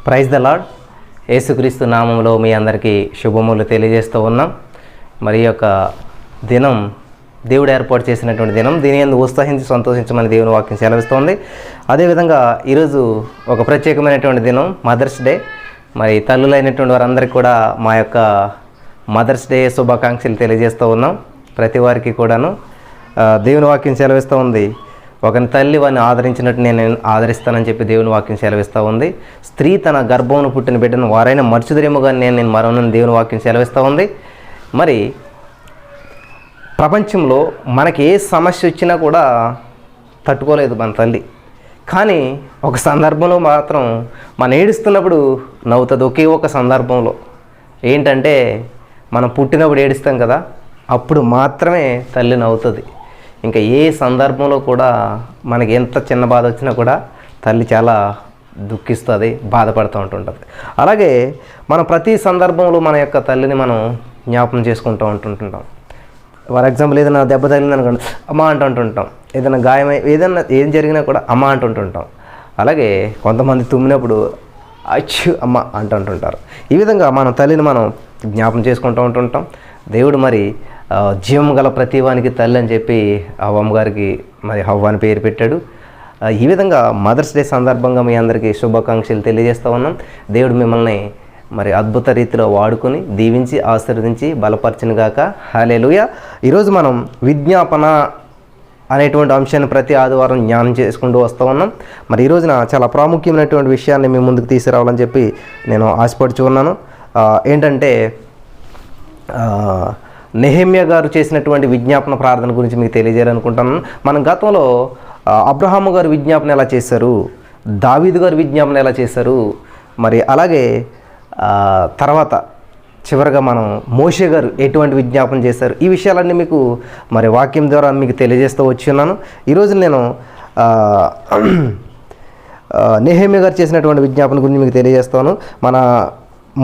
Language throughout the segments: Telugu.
Praise the lord. యేసుక్రీస్తు నామంలో మీ అందరికీ శుభములు తెలియజేస్తూ ఉన్నాం. మరి యొక్క దినం దేవుడు ఏర్పాటు చేసినటువంటి దినం. దీని యందు ఉత్సాహించి సంతోషించమని దేవుని వాక్యం సెలవిస్తోంది. అదేవిధంగా ఈరోజు ఒక ప్రత్యేకమైనటువంటి దినం, మదర్స్ డే. మరి తల్లులైనటువంటి వారందరికీ కూడా మా యొక్క మదర్స్ డే శుభాకాంక్షలు తెలియజేస్తూ ఉన్నాం. ప్రతి వారికి కూడాను దేవుని వాక్యం సెలవిస్తూ ఉంది, ఒకని తల్లి వారిని ఆదరించినట్టు నేను ఆదరిస్తానని చెప్పి దేవుని వాక్యం సెలవిస్తూ ఉంది. స్త్రీ తన గర్భమును పుట్టిన బిడ్డను వారైనా మర్చుదరేమో కానీ నేను మరొనని దేవుని వాక్యం సెలవిస్తూ ఉంది. మరి ప్రపంచంలో మనకి ఏ సమస్య వచ్చినా కూడా తట్టుకోలేదు మన తల్లి. కానీ ఒక సందర్భంలో మాత్రం మనం ఏడుస్తున్నప్పుడు నవ్వుతుంది. ఒకే ఒక సందర్భంలో ఏంటంటే మనం పుట్టినప్పుడు ఏడుస్తాం కదా, అప్పుడు మాత్రమే తల్లి నవ్వుతుంది. ఇంకా ఏ సందర్భంలో కూడా మనకి ఎంత చిన్న బాధ వచ్చినా కూడా తల్లి చాలా దుఃఖిస్తుంది, బాధపడుతూ ఉంటుంటుంది. అలాగే మనం ప్రతి సందర్భంలో మన యొక్క తల్లిని మనం జ్ఞాపకం చేసుకుంటూ ఉంటుంటాం. ఫర్ ఎగ్జాంపుల్ ఏదైనా దెబ్బ తగిలింది అనుకోండి, అమ్మ అంటుంటాం. ఏదైనా గాయమై ఏదైనా ఏం జరిగినా కూడా అమ్మ అంటుంటాం. అలాగే కొంతమంది తుమ్మినప్పుడు అచ్చు అమ్మ అంటుంటారు. ఈ విధంగా మన తల్లిని మనం జ్ఞాపకం చేసుకుంటూ ఉంటుంటాం. దేవుడు మరి జీవం గల ప్రతివానికి తల్లి అని చెప్పి అవ్వమ్మ గారికి మరి హవ్వ అని పేరు పెట్టాడు. ఈ విధంగా మదర్స్ డే సందర్భంగా మీ అందరికీ శుభాకాంక్షలు తెలియజేస్తూ ఉన్నాం. దేవుడు మిమ్మల్ని మరి అద్భుత రీతిలో వాడుకొని దీవించి ఆశీర్వదించి బలపరచునుగాక. హల్లెలూయా. ఈరోజు మనం విజ్ఞాపన అనేటువంటి అంశాన్ని ప్రతి ఆదివారం జ్ఞానం చేసుకుంటూ వస్తూ ఉన్నాం. మరి ఈ రోజున చాలా ప్రాముఖ్యమైనటువంటి విషయాన్ని మీ ముందుకు తీసుకురావాలని చెప్పి నేను ఆశపడుచు ఉన్నాను. ఏంటంటే నెహెమ్యా గారు చేసినటువంటి విజ్ఞాపన ప్రార్థన గురించి మీకు తెలియజేయాలనుకుంటున్నాను. మనం గతంలో అబ్రహాము గారు విజ్ఞాపన ఎలా చేశారు, దావీదు గారు విజ్ఞాపన ఎలా చేశారు, మరి అలాగే తర్వాత చివరిగా మనం మోషే గారు ఎటువంటి విజ్ఞాపన చేశారు, ఈ విషయాలన్నీ మీకు మరి వాక్యం ద్వారా మీకు తెలియజేస్తూ వచ్చి ఉన్నాను. ఈరోజు నేను నెహెమ్యా గారు చేసినటువంటి విజ్ఞాపన గురించి మీకు తెలియజేస్తాను. మన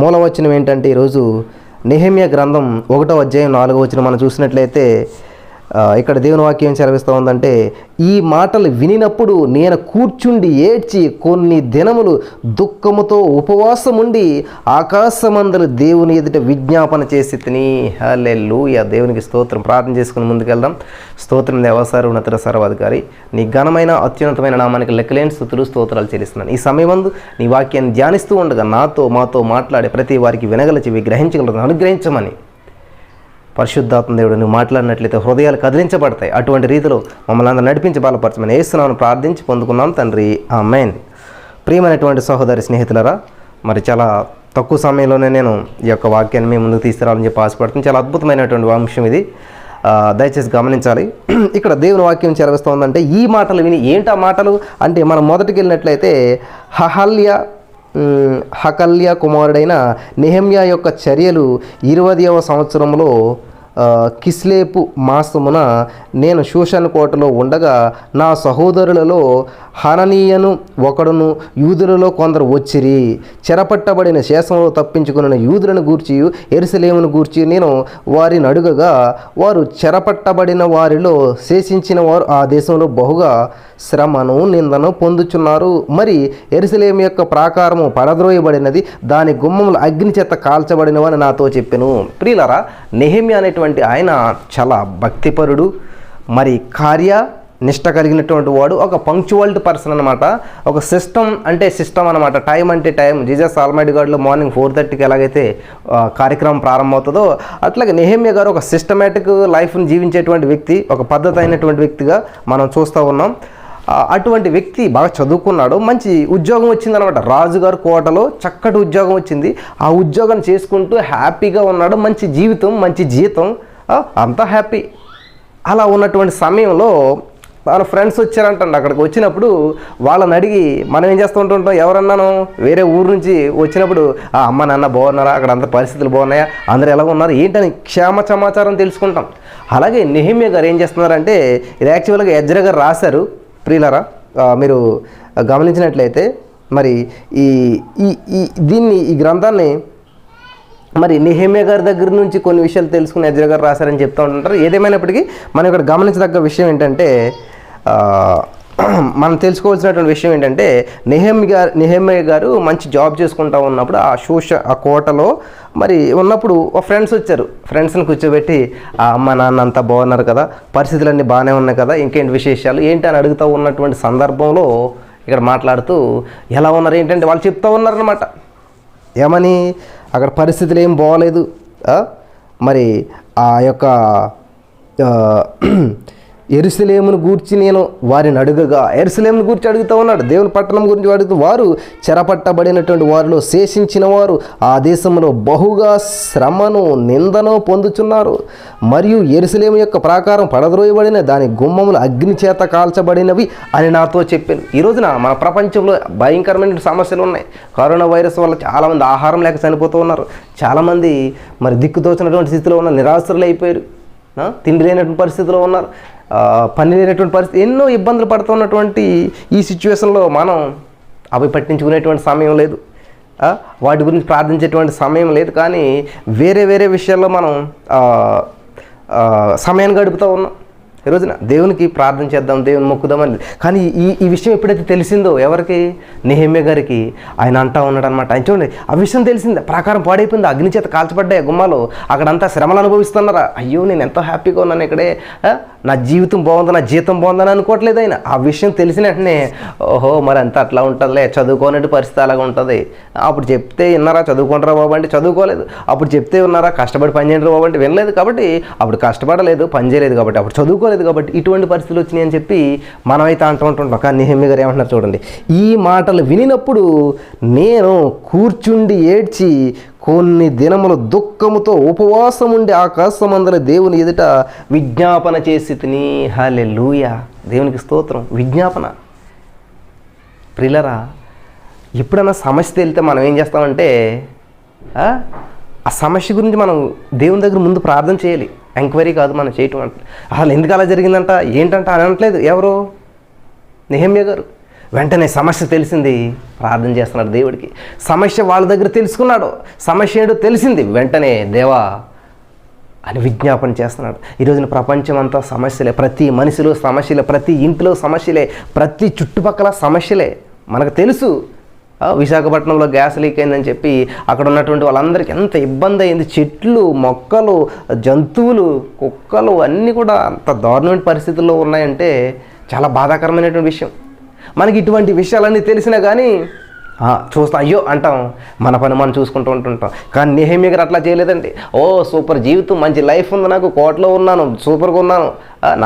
మూలవచనం ఏంటంటే ఈరోజు నెహెమ్యా గ్రంథం 1వ అధ్యాయం 4వ వచనం మనం చూసినట్లయితే ఇక్కడ దేవుని వాక్యం సెలవిస్తూ ఉందంటే, ఈ మాటలు వినినప్పుడు నేను కూర్చుండి ఏడ్చి కొన్ని దినములు దుఃఖముతో ఉపవాసముండి ఆకాశమందలి దేవుని ఎదుట విజ్ఞాపన చేసి తిని. హల్లెలూయా. దేవునికి స్తోత్రం. ప్రార్థన చేసుకుని ముందుకెళ్దాం. స్తోత్రం దేవసారు ఉన్నత సర్వాధికారి, నీ ఘనమైన అత్యున్నతమైన నామానికి లెక్కలేని స్తుతులు స్తోత్రాలు చెల్లిస్తున్నాను. ఈ సమయమందు నీ వాక్యాన్ని ధ్యానిస్తూ ఉండగా మాతో మాట్లాడే ప్రతి వారికి వినగల చెవి గ్రహించగలరు అనుగ్రహించమని పరిశుద్ధాత్మ దేవుడు నువ్వు మాట్లాడినట్లయితే హృదయాలు కదిలించబడతాయి. అటువంటి రీతిలో మమ్మల్ని అందరూ నడిపించి బలపరచమని యేసునామమున ప్రార్థించి పొందుకున్నాం తండ్రి, ఆమేన్. ప్రియమైనటువంటి సహోదరి స్నేహితులరా, మరి చాలా తక్కువ సమయంలోనే నేను ఈ యొక్క వాక్యాన్ని మీ ముందుకు తీసుకురావాలని చెప్పి ఆశపడుతుంది. చాలా అద్భుతమైనటువంటి అంశం ఇది, దయచేసి గమనించాలి. ఇక్కడ దేవుని వాక్యం సెలవిస్తోందంటే ఈ మాటలు విని. ఏంటి ఆ మాటలు అంటే మనం మొదటికి వెళ్ళినట్లయితే హకల్య కుమారుడైన నెహెమ్యా యొక్క చర్యలు 20వ సంవత్సరంలో కిస్లేపు మాసమున నేను షూషన్ కోటలో ఉండగా నా సహోదరులలో హననీయను ఒకడును యూదులలో కొందరు వచ్చిరి. చెరపట్టబడిన శేషంలో తప్పించుకున్న యూదులను గూర్చి యెరూషలేమును గూర్చి నేను వారిని అడుగగా వారు చెరపట్టబడిన వారిలో శేషించిన వారు ఆ దేశంలో బహుగా శ్రమను నిందను పొందుచున్నారు. మరి యెరూషలేము యొక్క ప్రాకారము పడద్రోయబడినది, దాని గుమ్మములు అగ్ని చేత కాల్చబడినవని నాతో చెప్పెను. ప్రియులారా, నెహెమ్యా అనేటువంటి ఆయన చాలా భక్తిపరుడు, మరి నిష్ట కలిగినటువంటి వాడు, ఒక పంక్చువాలిటీ పర్సన్ అనమాట. ఒక సిస్టమ్ అనమాట. టైం అంటే టైం. జీసస్ ఆల్మైటీ గాడ్లో మార్నింగ్ 4:30కి ఎలాగైతే కార్యక్రమం ప్రారంభమవుతుందో అట్లాగే నెహెమ్యా గారు ఒక సిస్టమేటిక్ లైఫ్ని జీవించేటువంటి వ్యక్తి, ఒక పద్ధతి అయినటువంటి వ్యక్తిగా మనం చూస్తూ ఉన్నాం. అటువంటి వ్యక్తి బాగా చదువుకున్నాడు, మంచి ఉద్యోగం వచ్చిందనమాట. రాజుగారు కోటలో చక్కటి ఉద్యోగం వచ్చింది. ఆ ఉద్యోగం చేసుకుంటూ హ్యాపీగా ఉన్నాడు. మంచి జీవితం, మంచి జీతం, అంతా హ్యాపీ. అలా ఉన్నటువంటి సమయంలో వాళ్ళ ఫ్రెండ్స్ వచ్చారంటండి. అక్కడికి వచ్చినప్పుడు వాళ్ళని అడిగి మనం ఏం చేస్తూ ఉంటుంటాం, ఎవరన్నాను వేరే ఊరు నుంచి వచ్చినప్పుడు అమ్మ నాన్న బాగున్నారా, అక్కడ అంత పరిస్థితులు బాగున్నాయా, అందరూ ఎలా ఉన్నారు ఏంటని క్షేమ సమాచారం తెలుసుకుంటాం. అలాగే నెహెమ్యా గారు ఏం చేస్తున్నారంటే, ఇది యాక్చువల్గా ఎజ్రా గారు రాశారు. ప్రియులారా, మీరు గమనించినట్లయితే మరి ఈ గ్రంథాన్ని మరి నెహెమ్యా గారి దగ్గర నుంచి కొన్ని విషయాలు తెలుసుకుని ఎజ్రా గారు రాశారని చెప్తూ ఉంటుంటారు. ఏదేమైనప్పటికీ మనం ఇక్కడ గమనించదగ్గ విషయం ఏంటంటే మనం తెలుసుకోవాల్సినటువంటి విషయం ఏంటంటే నెహెమ్యా గారు మంచి జాబ్ చేసుకుంటా ఉన్నప్పుడు ఆ కోటలో మరి ఉన్నప్పుడు ఫ్రెండ్స్ వచ్చారు. ఫ్రెండ్స్ని కూర్చోబెట్టి అమ్మ నాన్న అంతా బాగున్నారు కదా, పరిస్థితులన్నీ బాగానే ఉన్నాయి కదా, ఇంకేంటి విశేషాలు ఏంటి అని అడుగుతూ ఉన్నటువంటి సందర్భంలో ఇక్కడ మాట్లాడుతూ ఎలా ఉన్నారు ఏంటంటే వాళ్ళు చెప్తూ ఉన్నారనమాట. ఏమని? అక్కడ పరిస్థితులు ఏం బాగోలేదు, మరి ఆ యొక్క యెరూషలేమును గూర్చి నేను వారిని అడుగగా, యెరూషలేమును గూర్చి అడుగుతూ ఉన్నాడు, దేవుని పట్టణం గురించి అడుగుతూ, వారు చెరపట్టబడినటువంటి వారిలో శేషించిన వారు ఆ దేశంలో బహుగా శ్రమను నిందను పొందుచున్నారు. మరియు యెరూషలేము యొక్క ప్రాకారం పడద్రోయబడిన దాని గుమ్మములు అగ్ని చేత కాల్చబడినవి అని నాతో చెప్పాను. ఈ రోజున మన ప్రపంచంలో భయంకరమైన సమస్యలు ఉన్నాయి. కరోనా వైరస్ వల్ల చాలామంది ఆహారం లేక చనిపోతూ ఉన్నారు. చాలామంది మరి దిక్కుతోచినటువంటి స్థితిలో ఉన్న నిరాశ్రులు అయిపోయారు, తిండి లేనటువంటి పరిస్థితిలో ఉన్నారు, పని లేనటువంటి పరిస్థితి, ఎన్నో ఇబ్బందులు పడుతున్నటువంటి ఈ సిచ్యువేషన్లో మనం అవి పట్టించుకునేటువంటి సమయం లేదు, వాటి గురించి ప్రార్థించేటువంటి సమయం లేదు. కానీ వేరే వేరే విషయాల్లో మనం సమయాన్ని గడుపుతూ ఉన్నాం. ఈ రోజున దేవునికి ప్రార్థన చేద్దాం, దేవుని మొక్కుదామని. కానీ ఈ విషయం ఎప్పుడైతే తెలిసిందో ఎవరికి? నెహెమ్యా గారికి. ఆయన అంటా ఉన్నాడు అనమాట. ఆయన చూడండి, ఆ విషయం తెలిసిందే, ప్రాకారం పాడైపోయింది, అగ్ని చేత కాల్చబడ్డాయి గుమ్మాలు, అక్కడంతా శ్రమలు అనుభవిస్తున్నారా, అయ్యో నేను ఎంతో హ్యాపీగా ఉన్నాను ఇక్కడే, నా జీవితం బాగుంది, నా జీతం బాగుందని అనుకోవట్లేదు ఆయన. ఆ విషయం తెలిసిన వెంటనే ఓహో మరి అంతా అట్లా ఉంటుందిలే, చదువుకోనట్టు పరిస్థితి అలాగా ఉంటుంది. అప్పుడు చెప్తే విన్నారా, చదువుకుంటారా బాబు అంటే చదువుకోలేదు. అప్పుడు చెప్తే ఉన్నారా, కష్టపడి పని చేయండి బాబు అంటే వినలేదు. కాబట్టి అప్పుడు కష్టపడలేదు, పని చేయలేదు, కాబట్టి అప్పుడు చదువుకోలేదు, కాబట్టి ఇటువంటి పరిస్థితులు వచ్చినాయి అని చెప్పి మనమైతే అంటుంటాం. కానీ నెహెమ్యా గారు ఏమంటున్నారు చూడండి, ఈ మాటలు వినినప్పుడు నేను కూర్చుండి ఏడ్చి కొన్ని దినములు దుఃఖముతో ఉపవాసం ఉండి ఆకాశమందల దేవుని ఎదుట విజ్ఞాపన చేసి తిని. హల్లెలూయా, దేవునికి స్తోత్రం. విజ్ఞాపన. ప్రియులారా, ఎప్పుడైనా సమస్య తెలితే మనం ఏం చేస్తామంటే ఆ సమస్య గురించి మనం దేవుని దగ్గర ముందు ప్రార్థన చేయాలి. ఎంక్వైరీ కాదు మనం చేయటం. అంటే అసలు ఎందుకు అలా జరిగిందంట ఏంటంట అని అనట్లేదు. ఎవరు? నెహెమ్యా గారు. వెంటనే సమస్య తెలిసింది, ప్రార్థన చేస్తున్నాడు దేవుడికి. సమస్య వాళ్ళ దగ్గర తెలుసుకున్నాడు, సమస్య ఏంటో తెలిసింది, వెంటనే దేవా అని విజ్ఞాపన చేస్తున్నాడు. ఈరోజున ప్రపంచం అంతా సమస్యలే, ప్రతి మనిషిలో సమస్యలే, ప్రతి ఇంట్లో సమస్యలే, ప్రతి చుట్టుపక్కల సమస్యలే. మనకు తెలుసు విశాఖపట్నంలో గ్యాస్ లీక్ అయిందని చెప్పి అక్కడ ఉన్నటువంటి వాళ్ళందరికీ ఎంత ఇబ్బంది అయింది. చెట్లు, మొక్కలు, జంతువులు, కుక్కలు అన్నీ కూడా అంత దారుణమైన పరిస్థితుల్లో ఉన్నాయంటే చాలా బాధాకరమైనటువంటి విషయం. మనకి ఇటువంటి విషయాలన్నీ తెలిసినా కానీ చూస్తా అయ్యో అంటాం, మన పని మనం చూసుకుంటూ ఉంటుంటాం. కానీ నెహెమ్యా గారు అట్లా చేయలేదండి. ఓ సూపర్ జీవితం, మంచి లైఫ్ ఉంది, నాకు కోటలో ఉన్నాను, సూపర్గా ఉన్నాను,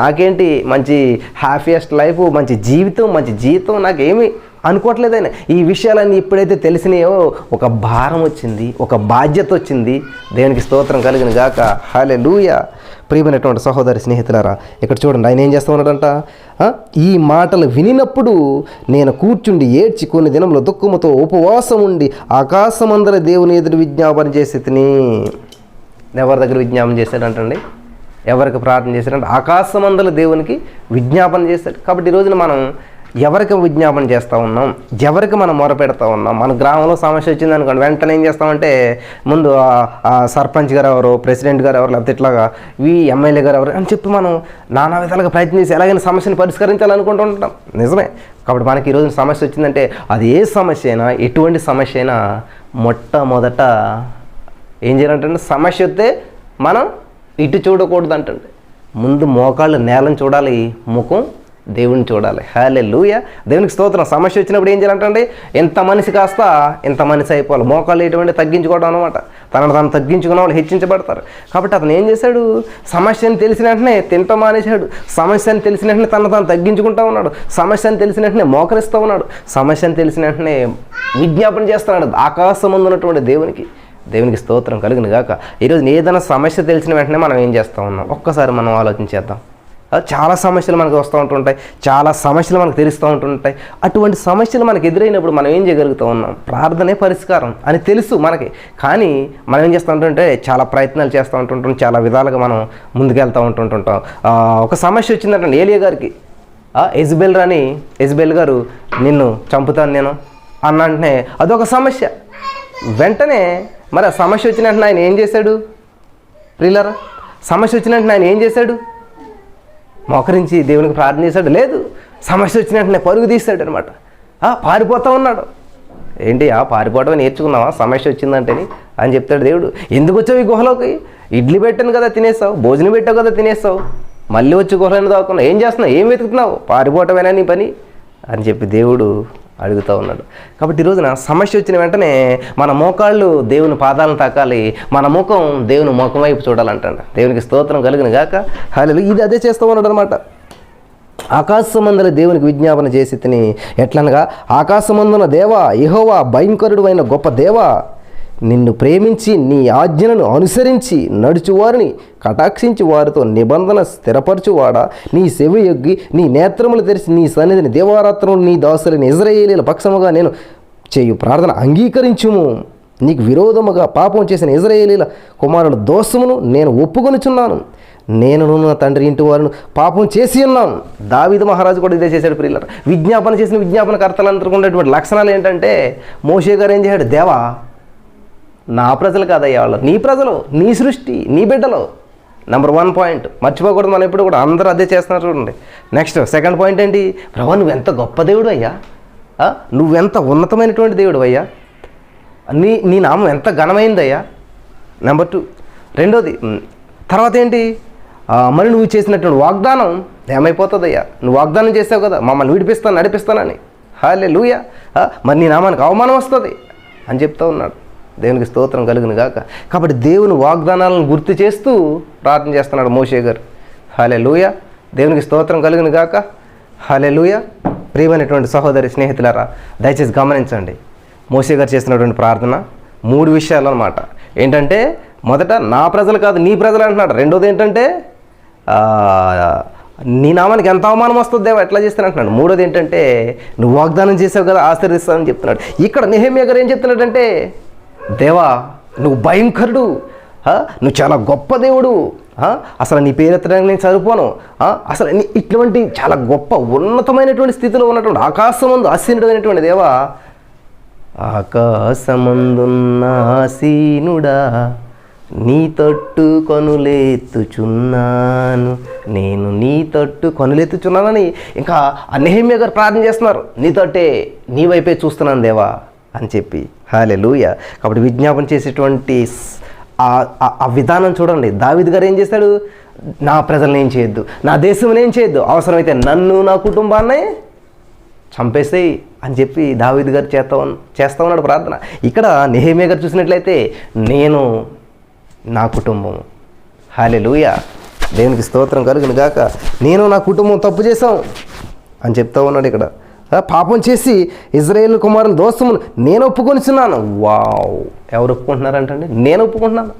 నాకేంటి మంచి హ్యాపీయెస్ట్ లైఫ్, మంచి జీవితం, మంచి జీవితం నాకేమి అనుకోవట్లేదు ఆయన. ఈ విషయాలన్నీ ఎప్పుడైతే తెలిసినాయో ఒక భారం వచ్చింది, ఒక బాధ్యత వచ్చింది. దేవునికి స్తోత్రం కలిగిన గాక. హల్లెలూయా. ప్రియమైనటువంటి సహోదరి స్నేహితులారా, ఇక్కడ చూడండి ఆయన ఏం చేస్తూ ఉన్నాడంట, ఈ మాటలు వినినప్పుడు నేను కూర్చుండి ఏడ్చి కొన్ని దినముల దుఃఖముతో ఉపవాసం ఉండి ఆకాశమందర దేవుని ఎదురు విజ్ఞాపన చేసి తిని. ఎవరి దగ్గర విజ్ఞాపన చేశాడంటండి? ఎవరికి ప్రార్థన చేశాడంటే ఆకాశమందల దేవునికి విజ్ఞాపన చేశాడు. కాబట్టి ఈరోజున మనం ఎవరికి విజ్ఞాపన చేస్తూ ఉన్నాం, ఎవరికి మనం మొరపెడతా ఉన్నాం. మన గ్రామంలో సమస్య వచ్చింది అనుకోండి, వెంటనే ఏం చేస్తామంటే ముందు సర్పంచ్ గారు ఎవరు, ప్రెసిడెంట్ గారు ఎవరు, లేకపోతే ఇట్లాగా ఎమ్మెల్యే గారు ఎవరు అని చెప్పి మనం నానా విధాలుగా ప్రయత్నించి ఎలాగైనా సమస్యను పరిష్కరించాలనుకుంటూ ఉంటాం. నిజమే. కాబట్టి మనకి ఈరోజు సమస్య వచ్చిందంటే అది ఏ సమస్య అయినా, ఎటువంటి సమస్య అయినా మొట్టమొదట ఏం చేయాలంటే, సమస్య వస్తే మనం ఇటు చూడకూడదు అంటండి. ముందు మోకాళ్ళు నేలను చూడాలి, ముఖం దేవుని చూడాలి. హల్లెలూయా. దేవునికి స్తోత్రం. సమస్య వచ్చినప్పుడు ఏం చేయాలంటే, ఎంత మనిషి కాస్త ఎంత మనిషి అయిపోవాలి. మోకాళ్ళు ఎటువంటి తగ్గించుకోవడం అనమాట. తనను తాను తగ్గించుకున్న వాళ్ళు హెచ్చించబడతారు. కాబట్టి అతను ఏం చేశాడు, సమస్యని తెలిసిన వెంటనే తింటాం మానేశాడు, సమస్యని తెలిసిన వెంటనే తనను తాను తగ్గించుకుంటా ఉన్నాడు, సమస్యని తెలిసిన వెంటనే మోకరిస్తూ ఉన్నాడు, సమస్యని తెలిసిన వెంటనే విజ్ఞాపన చేస్తున్నాడు ఆకాశం ముందు ఉన్నటువంటి దేవునికి. దేవునికి స్తోత్రం కలిగిన గాక. ఈరోజు ఏదైనా సమస్య తెలిసిన వెంటనే మనం ఏం చేస్తూ ఉన్నాం ఒక్కసారి మనం ఆలోచించేద్దాం. చాలా సమస్యలు మనకు వస్తూ ఉంటుంటాయి, చాలా సమస్యలు మనకు తెలుస్తూ ఉంటుంటాయి. అటువంటి సమస్యలు మనకు ఎదురైనప్పుడు మనం ఏం చేయగలుగుతూ ఉన్నాం? ప్రార్థనే పరిష్కారం అని తెలుసు మనకి. కానీ మనం ఏం చేస్తూ ఉంటుంటే చాలా ప్రయత్నాలు చేస్తూ ఉంటుంటాం, చాలా విధాలుగా మనం ముందుకెళ్తూ ఉంటుంటాం. ఒక సమస్య వచ్చిందంటే ఏలియా గారికి, యెజబెల్ గారు నిన్ను చంపుతాను నేను అన్న వెంటనే అదొక సమస్య. వెంటనే మరి ఆ సమస్య వచ్చిన వెంటనే ఆయన ఏం చేశాడు? ప్రియులారా, సమస్య వచ్చిన వెంటనే ఆయన ఏం చేశాడు? మోకరించి దేవునికి ప్రార్థన చేశాడు? లేదు. సమస్య వచ్చిన వెంటనే పరుగు తీస్తాడు అనమాట. పారిపోతూ ఉన్నాడు. ఏంటి పారిపోవటమే నేర్చుకున్నావా సమస్య వచ్చిందంటేని అని చెప్తాడు దేవుడు. ఎందుకు వచ్చావు ఈ గుహలోకి? ఇడ్లీ పెట్టాను కదా తినేస్తావు, భోజనం పెట్టావు కదా తినేస్తావు, మళ్ళీ వచ్చి గుహలను దాక్కున్నావు, ఏం చేస్తున్నావు, ఏం వెతుకుతున్నావు, పారిపోవటమేనా నీ పని అని చెప్పి దేవుడు అడుగుతూ ఉన్నాడు. కాబట్టి ఈరోజున సమస్య వచ్చిన వెంటనే మన మోకాళ్ళు దేవుని పాదాలను తాకాలి, మన ముఖం దేవుని ముఖం వైపు చూడాలంటాడు. దేవునికి స్తోత్రం కలిగిన గాక. హల్లెలూయా. ఇది అదే చేస్తూ ఉన్నాడు అనమాట. ఆకాశమందుల దేవునికి విజ్ఞాపన చేసి తిని ఎట్లనగా, ఆకాశమందున దేవా యెహోవా భయంకరుడు అయిన గొప్ప దేవా, నిన్ను ప్రేమించి నీ ఆజ్ఞలను అనుసరించి నడుచువారిని కటాక్షించి వారితో నిబంధన స్థిరపరచువాడా, నీ చెవి యొగ్గి నీ నేత్రములు తెరిచి నీ సన్నిధిని దేవారాత్రములు నీ దాసులైన ఇశ్రాయేలీయుల పక్షముగా నేను చేయు ప్రార్థన అంగీకరించుము. నీకు విరోధముగా పాపం చేసిన ఇశ్రాయేలీయుల కుమారుల దోషమును నేను ఒప్పుకొనుచున్నాను. నేను నా తండ్రి ఇంటి వారిని పాపం చేసి ఉన్నాను. దావీదు మహారాజు కూడా ఇదే చేశాడు. ప్రియులారా, విజ్ఞాపన చేసిన విజ్ఞాపనకర్తలందరికీ ఉండేటువంటి లక్షణాలు ఏంటంటే, మోషే గారు ఏం చేశాడు? దేవా నా ప్రజలు కాదయ్యా వాళ్ళు, నీ ప్రజలు, నీ సృష్టి, నీ బిడ్డలు. నెంబర్ 1 పాయింట్ మర్చిపోకూడదు. మనం ఎప్పుడు కూడా అందరూ అదే చేస్తున్నారు చూడండి. నెక్స్ట్ సెకండ్ పాయింట్ ఏంటి? ప్రభా నువ్వెంత గొప్ప దేవుడు అయ్యా, నువ్వెంత ఉన్నతమైనటువంటి దేవుడు అయ్యా, నీ నామం ఎంత ఘనమైందయ్యా. నెంబర్ 2 రెండోది. తర్వాత ఏంటి? మరి నువ్వు చేసినటువంటి వాగ్దానం ఏమైపోతుందయ్యా, నువ్వు వాగ్దానం చేసావు కదా మమ్మల్ని విడిపిస్తాను నడిపిస్తానని. హల్లెలూయా. మరి నీ నామానికి అవమానం వస్తుంది అని చెప్తూ ఉన్నాడు. దేవునికి స్తోత్రం కలుగును గాక. కాబట్టి దేవుని వాగ్దానాలను గుర్తు చేస్తూ ప్రార్థన చేస్తున్నాడు మోషే గారు. హల్లెలూయా. దేవునికి స్తోత్రం కలుగును గాక. హల్లెలూయా. ప్రియమైనటువంటి సహోదరి స్నేహితులారా, దయచేసి గమనించండి. మోషే గారు చేసినటువంటి ప్రార్థన 3 విషయాలు అన్నమాట. ఏంటంటే, మొదట నా ప్రజలు కాదు నీ ప్రజలు అంటున్నాడు. రెండోది ఏంటంటే, నీ నామానికి ఎంత అవమానం వస్తుంది దేవా ఎట్లా చేస్తానంటున్నాడు. మూడోది ఏంటంటే, నువ్వు వాగ్దానం చేసావు కదా ఆశీర్వదిస్తానని చెప్తున్నాడు. ఇక్కడ నెహెమ్యా గారు ఏం చెప్తున్నాడంటే, దేవా నువ్వు భయంకరుడు, నువ్వు చాలా గొప్ప దేవుడు, అసలు నీ పేరెత్తడానికి నేను సరిపోను, అసలు ఇటువంటి చాలా గొప్ప ఉన్నతమైనటువంటి స్థితిలో ఉన్నటువంటి ఆకాశమందు ఆసీనుడైనటువంటి దేవా, ఆకాశమందున్న ఆసీనుడా నీ తట్టు కొనులెత్తుచున్నాను, నేను నీ తట్టు కొనులెత్తుచున్నానని ఇంకా నెహెమ్యా గారు ప్రార్థన చేస్తున్నారు. నీ తట్టే నీ వైపే చూస్తున్నాను దేవా అని చెప్పి. హల్లెలూయా. కాబట్టి విజ్ఞాపన చేసేటువంటి ఆ విధానం చూడండి. దావీదు గారు ఏం చేస్తాడు? నా ప్రజలను ఏం చేయొద్దు, నా దేశంలో ఏం చేయొద్దు, అవసరమైతే నన్ను నా కుటుంబాన్ని చంపేసేయి అని చెప్పి దావీదు గారు చేస్తా ఉన్నాడు ప్రార్థన. ఇక్కడ నెహెమ్యా గారు చూసినట్లయితే నేను నా కుటుంబం. హల్లెలూయా. దేవునికి స్తోత్రం కలుగును గాక. నేను నా కుటుంబం తప్పు చేశాం అని చెప్తా ఉన్నాడు ఇక్కడ. పాపం చేసి ఇశ్రాయేలు కుమారుని దోషమును నేను ఒప్పుకొనిచున్నాను. వావ్, ఎవరు ఒప్పుకుంటున్నారంటండి? నేను ఒప్పుకుంటున్నాను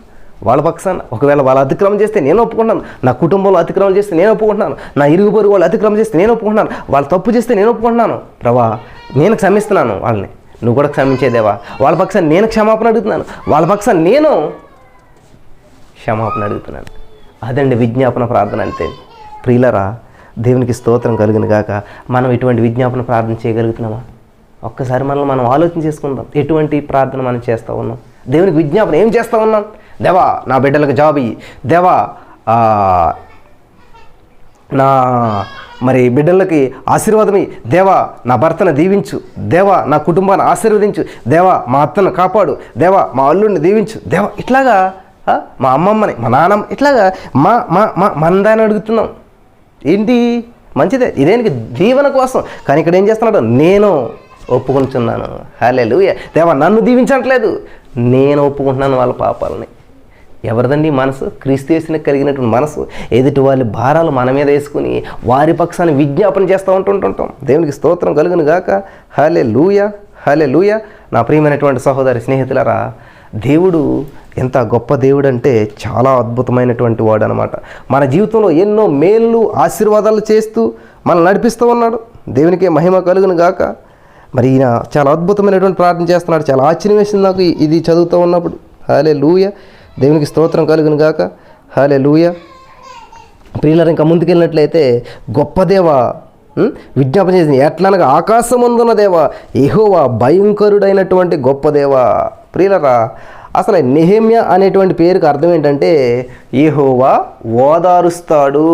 వాళ్ళ పక్షాన. ఒకవేళ వాళ్ళు అతిక్రమం చేస్తే నేను ఒప్పుకుంటున్నాను, నా కుటుంబంలో అతిక్రమం చేస్తే నేను ఒప్పుకుంటున్నాను, నా ఇరుగు పొరుగు వాళ్ళు అతిక్రమం చేస్తే నేను ఒప్పుకుంటున్నాను, వాళ్ళు తప్పు చేస్తే నేను ఒప్పుకుంటున్నాను. ప్రభా నేను క్షమిస్తున్నాను వాళ్ళని, నువ్వు కూడా క్షమించేదేవా. వాళ్ళ పక్షాన్ని నేను క్షమాపణ అడుగుతున్నాను, వాళ్ళ పక్షాన్ని నేను క్షమాపణ అడుగుతున్నాను. అదండి విజ్ఞాపన ప్రార్థన అంతే. ప్రియులరా, దేవునికి స్తోత్రం కలుగును గాక. మనం ఇటువంటి విజ్ఞాపన ప్రార్థన చేయగలుగుతున్నామా? ఒక్కసారి మనం ఆలోచన చేసుకుందాం. ఎటువంటి ప్రార్థన మనం చేస్తూ ఉన్నాం? దేవునికి విజ్ఞాపన ఏం చేస్తూ ఉన్నాం? దేవా నా బిడ్డలకు జాబ్ ఇయ్యి, దేవా నా బిడ్డలకి ఆశీర్వాదమి, దేవా నా భర్తను దీవించు, దేవా నా కుటుంబాన్ని ఆశీర్వదించు, దేవా మా అత్తను కాపాడు, దేవా మా అల్లుడిని దీవించు, దేవా ఇట్లాగా మా అమ్మమ్మని మా నాన్నమ్మ ఇట్లాగా మందాన్ని అడుగుతున్నాం. ఏంటి? మంచిదే, ఇదేనికి దీవెన కోసం. కానీ ఇక్కడ ఏం చేస్తున్నాడు? నేను ఒప్పుకుంటున్నాను. హల్లెలూయా. దేవా నన్ను దీవించట్లేదు, నేను ఒప్పుకుంటున్నాను వాళ్ళ పాపాలని. ఎవరిదండి మనసు? క్రీస్తు యేసునికి కలిగినటువంటి మనసు. ఎదుటి వాళ్ళ భారాలు మన మీద వేసుకుని వారి పక్షాన్ని విజ్ఞాపన చేస్తూ ఉంటుంటాం. దేవునికి స్తోత్రం కలుగును గాక. హల్లెలూయా. హల్లెలూయా. నా ప్రియమైనటువంటి సహోదరి స్నేహితులారా, దేవుడు ఎంత గొప్ప దేవుడు అంటే చాలా అద్భుతమైనటువంటి వాడు అనమాట. మన జీవితంలో ఎన్నో మేళ్ళు ఆశీర్వాదాలు చేస్తూ మనల్ని నడిపిస్తూ ఉన్నాడు. దేవునికి మహిమ కలుగును గాక. మరి ఈయన చాలా అద్భుతమైనటువంటి ప్రార్థన చేస్తున్నాడు. చాలా ఆశ్చర్యం వేసింది నాకు ఇది చదువుతూ ఉన్నప్పుడు. హల్లెలూయా. దేవునికి స్తోత్రం కలుగును గాక. హల్లెలూయా. ప్రియులారా, ఇంకా ముందుకెళ్ళినట్లయితే గొప్ప దేవా విజ్ఞాపన చేసింది ఎట్లనగా ఆకాశమందున్న దేవా యెహోవా భయంకరుడైనటువంటి గొప్ప దేవా. ప్రియులారా, అసలు నెహెమ్యా అనేటువంటి పేరుకి అర్థం ఏంటంటే యెహోవా ఓదారుస్తాడు.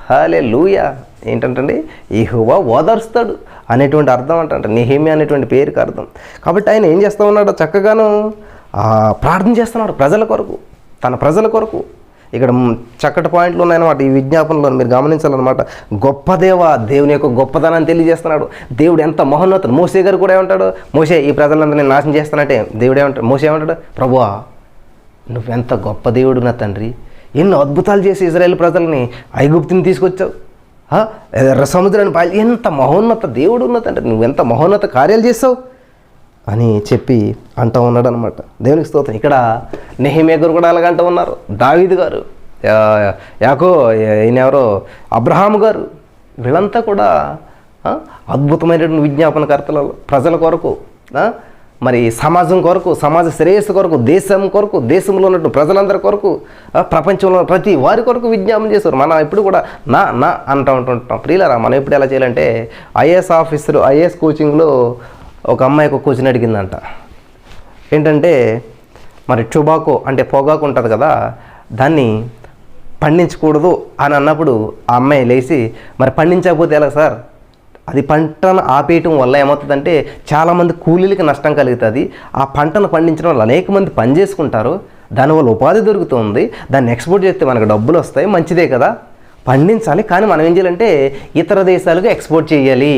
హల్లెలూయా. ఏంటంటే యెహోవా ఓదార్స్తాడు అనేటువంటి అర్థం అంట, నెహెమ్యా అనేటువంటి పేరుకి అర్థం. కాబట్టి ఆయన ఏం చేస్తూ ఉన్నాడు, చక్కగాను ప్రార్థన చేస్తున్నాడు ప్రజల కొరకు, తన ప్రజల కొరకు. ఇక్కడ చక్కటి పాయింట్లు ఉన్నాయన్నమాట ఈ విజ్ఞాపనలో, మీరు గమనించాలన్నమాట. గొప్ప దేవుని యొక్క గొప్పతనాన్ని తెలియజేస్తున్నాడు. దేవుడు ఎంత మహోన్నతుడు. మోసే గారు కూడా ఏమంటాడు, మోసే ఈ ప్రజలందరూ నేను నాశనం చేస్తానంటే దేవుడు ఏమంటాడు, మోసే ఏమంటాడు, ప్రభువా నువ్వెంత గొప్ప దేవుడు నా తండ్రి, ఎన్నో అద్భుతాలు చేసి ఇజ్రాయేల్ ప్రజల్ని ఐగుప్తుని తీసుకొచ్చావు, ఎర్ర సముద్రాన్ని పాలి, ఎంత మహోన్నత దేవుడు ఉన్న తండ్రి, నువ్వెంత మహోన్నత కార్యాలు చేస్తావు అని చెప్పి అంటూ ఉన్నాడు అనమాట. దేవునికి స్తోత్రం. ఇక్కడ నెహెమ్యా గారు కూడా అలాగంటూ ఉన్నారు, దావీదు గారు, ఈయన ఎవరో అబ్రహాము గారు, వీళ్ళంతా కూడా అద్భుతమైనటువంటి విజ్ఞాపనకర్తలు ప్రజల కొరకు, మరి సమాజం కొరకు, సమాజ శ్రేయస్సు కొరకు, దేశం కొరకు, దేశంలో ఉన్నట్టు ప్రజలందరి కొరకు, ప్రపంచంలో ప్రతి వారి కొరకు విజ్ఞాపన చేశారు. మనం ఎప్పుడు కూడా నా నా అంటూ ఉంటుంటాం. ప్రియులారా, మనం ఎప్పుడు ఎలా చేయాలంటే, ఐఏఎస్ ఆఫీసర్ ఐఏఎస్ కోచింగ్లో ఒక అమ్మాయి ఒక క్వశ్చన్ అడిగిందంట. ఏంటంటే మరి టొబాకో అంటే పొగాకు ఉంటుంది కదా, దాన్ని పండించకూడదు అని అన్నప్పుడు ఆ అమ్మాయి లేచి, మరి పండించకపోతే ఎలా సార్, అది పంటను ఆపేయటం వల్ల ఏమవుతుందంటే చాలామంది కూలీలకి నష్టం కలుగుతుంది, ఆ పంటను పండించడం వల్ల అనేక మంది పని చేసుకుంటారు, దానివల్ల ఉపాధి దొరుకుతుంది, దాన్ని ఎక్స్పోర్ట్ చేస్తే మనకు డబ్బులు వస్తాయి, మంచిదే కదా, పండించాలి. కానీ మనం ఏం చేయాలంటే ఇతర దేశాలకు ఎక్స్పోర్ట్ చేయాలి,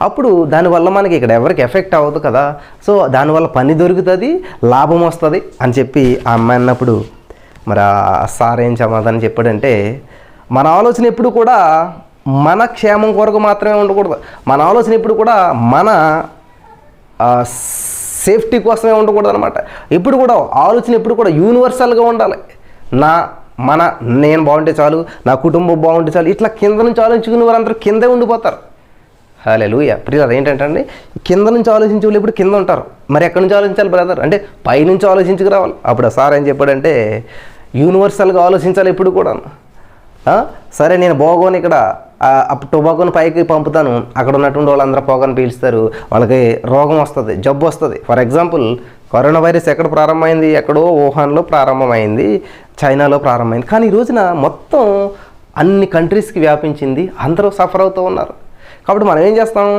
అప్పుడు దానివల్ల మనకి ఇక్కడ ఎవరికి ఎఫెక్ట్ అవ్వదు కదా, సో దానివల్ల పని దొరుకుతుంది, లాభం వస్తుంది అని చెప్పి ఆ అమ్మాయి అన్నప్పుడు మరి ఆ సార్ ఏం సమాధానం చెప్పాడంటే, మన ఆలోచన ఎప్పుడు కూడా మన క్షేమం కొరకు మాత్రమే ఉండకూడదు, మన ఆలోచన ఎప్పుడు కూడా మన సేఫ్టీ కోసమే ఉండకూడదు అనమాట. ఎప్పుడు కూడా ఆలోచన ఎప్పుడు కూడా యూనివర్సల్గా ఉండాలి. నేను బాగుంటే చాలు, నా కుటుంబం బాగుంటే చాలు, ఇట్లా కింద నుంచి ఆలోచించుకునే వారందరూ కిందే ఉండిపోతారు. హల్లెలూయా. ప్రియులారా, ఏంటంటే కింద నుంచి ఆలోచించే వాళ్ళు ఇప్పుడు కింద ఉంటారు. మరి ఎక్కడి నుంచి ఆలోచించాలి బ్రదర్ అంటే పైనుంచి ఆలోచించుకు రావాలి. అప్పుడు సార్ ఏం చెప్పాడంటే యూనివర్సల్గా ఆలోచించాలి ఎప్పుడు కూడా. సరే నేను పోగోని ఇక్కడ టొబాకోని పైకి పంపుతాను, అక్కడ ఉన్నటువంటి వాళ్ళందరూ పొగను పీల్చుతారు, వాళ్ళకి రోగం వస్తుంది, జబ్బు వస్తుంది. ఫర్ ఎగ్జాంపుల్ కరోనా వైరస్ ఎక్కడ ప్రారంభమైంది, ఎక్కడో వుహాన్లో ప్రారంభమైంది, చైనాలో ప్రారంభమైంది, కానీ ఈ రోజున మొత్తం అన్ని కంట్రీస్కి వ్యాపించింది, అందరూ సఫర్ అవుతూ ఉన్నారు. కాబట్టి మనం ఏం చేస్తాం,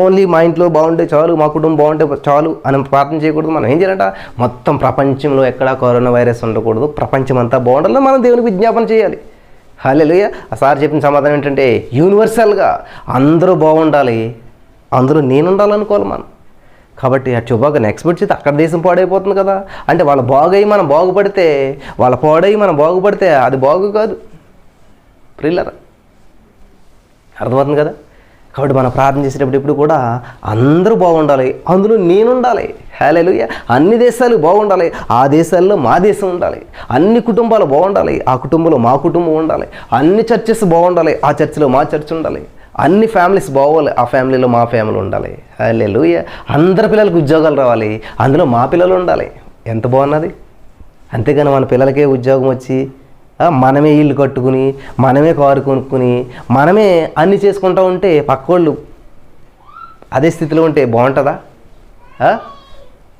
ఓన్లీ మా ఇంట్లో బాగుంటే చాలు, మా కుటుంబం బాగుంటే చాలు అని ప్రార్థన చేయకూడదు. మనం ఏం చేయాలంట, మొత్తం ప్రపంచంలో ఎక్కడా కరోనా వైరస్ ఉండకూడదు, ప్రపంచం అంతా బాగుండాలని మనం దేవునికి విజ్ఞాపన చేయాలి. హల్లెలూయా. ఆ సార్ చెప్పిన సమాధానం ఏంటంటే యూనివర్సల్గా అందరూ బాగుండాలి, అందులో నేను ఉండాలనుకోవాలి మనం. కాబట్టి ఆ టొబాకోని ఎక్స్పోర్ట్ చేస్తే అక్కడ దేశం పాడైపోతుంది కదా, అంటే వాళ్ళ బాగై మనం బాగుపడితే, వాళ్ళ పాడై మనం బాగుపడితే అది బాగు కాదు. ప్రియులారా, అర్థమవుతుంది కదా. కాబట్టి మనం ప్రార్థన చేసేటప్పుడు ఇప్పుడు కూడా అందరూ బాగుండాలి, అందులో నేను ఉండాలి. హల్లెలూయా. అన్ని దేశాలు బాగుండాలి, ఆ దేశాల్లో మా దేశం ఉండాలి, అన్ని కుటుంబాలు బాగుండాలి, ఆ కుటుంబంలో మా కుటుంబం ఉండాలి, అన్ని చర్చెస్ బాగుండాలి, ఆ చర్చిలో మా చర్చ్ ఉండాలి, అన్ని ఫ్యామిలీస్ బాగోవాలి, ఆ ఫ్యామిలీలో మా ఫ్యామిలీ ఉండాలి. హల్లెలూయా. అందరి పిల్లలకు ఉద్యోగాలు రావాలి, అందులో మా పిల్లలు ఉండాలి. ఎంత బాగున్నది. అంతేగాని మన పిల్లలకే ఉద్యోగం వచ్చి మనమే ఇల్లు కట్టుకుని, మనమే కారు కొనుక్కుని, మనమే అన్నీ చేసుకుంటూ ఉంటే పక్కోళ్ళు అదే స్థితిలో ఉంటే బాగుంటుందా?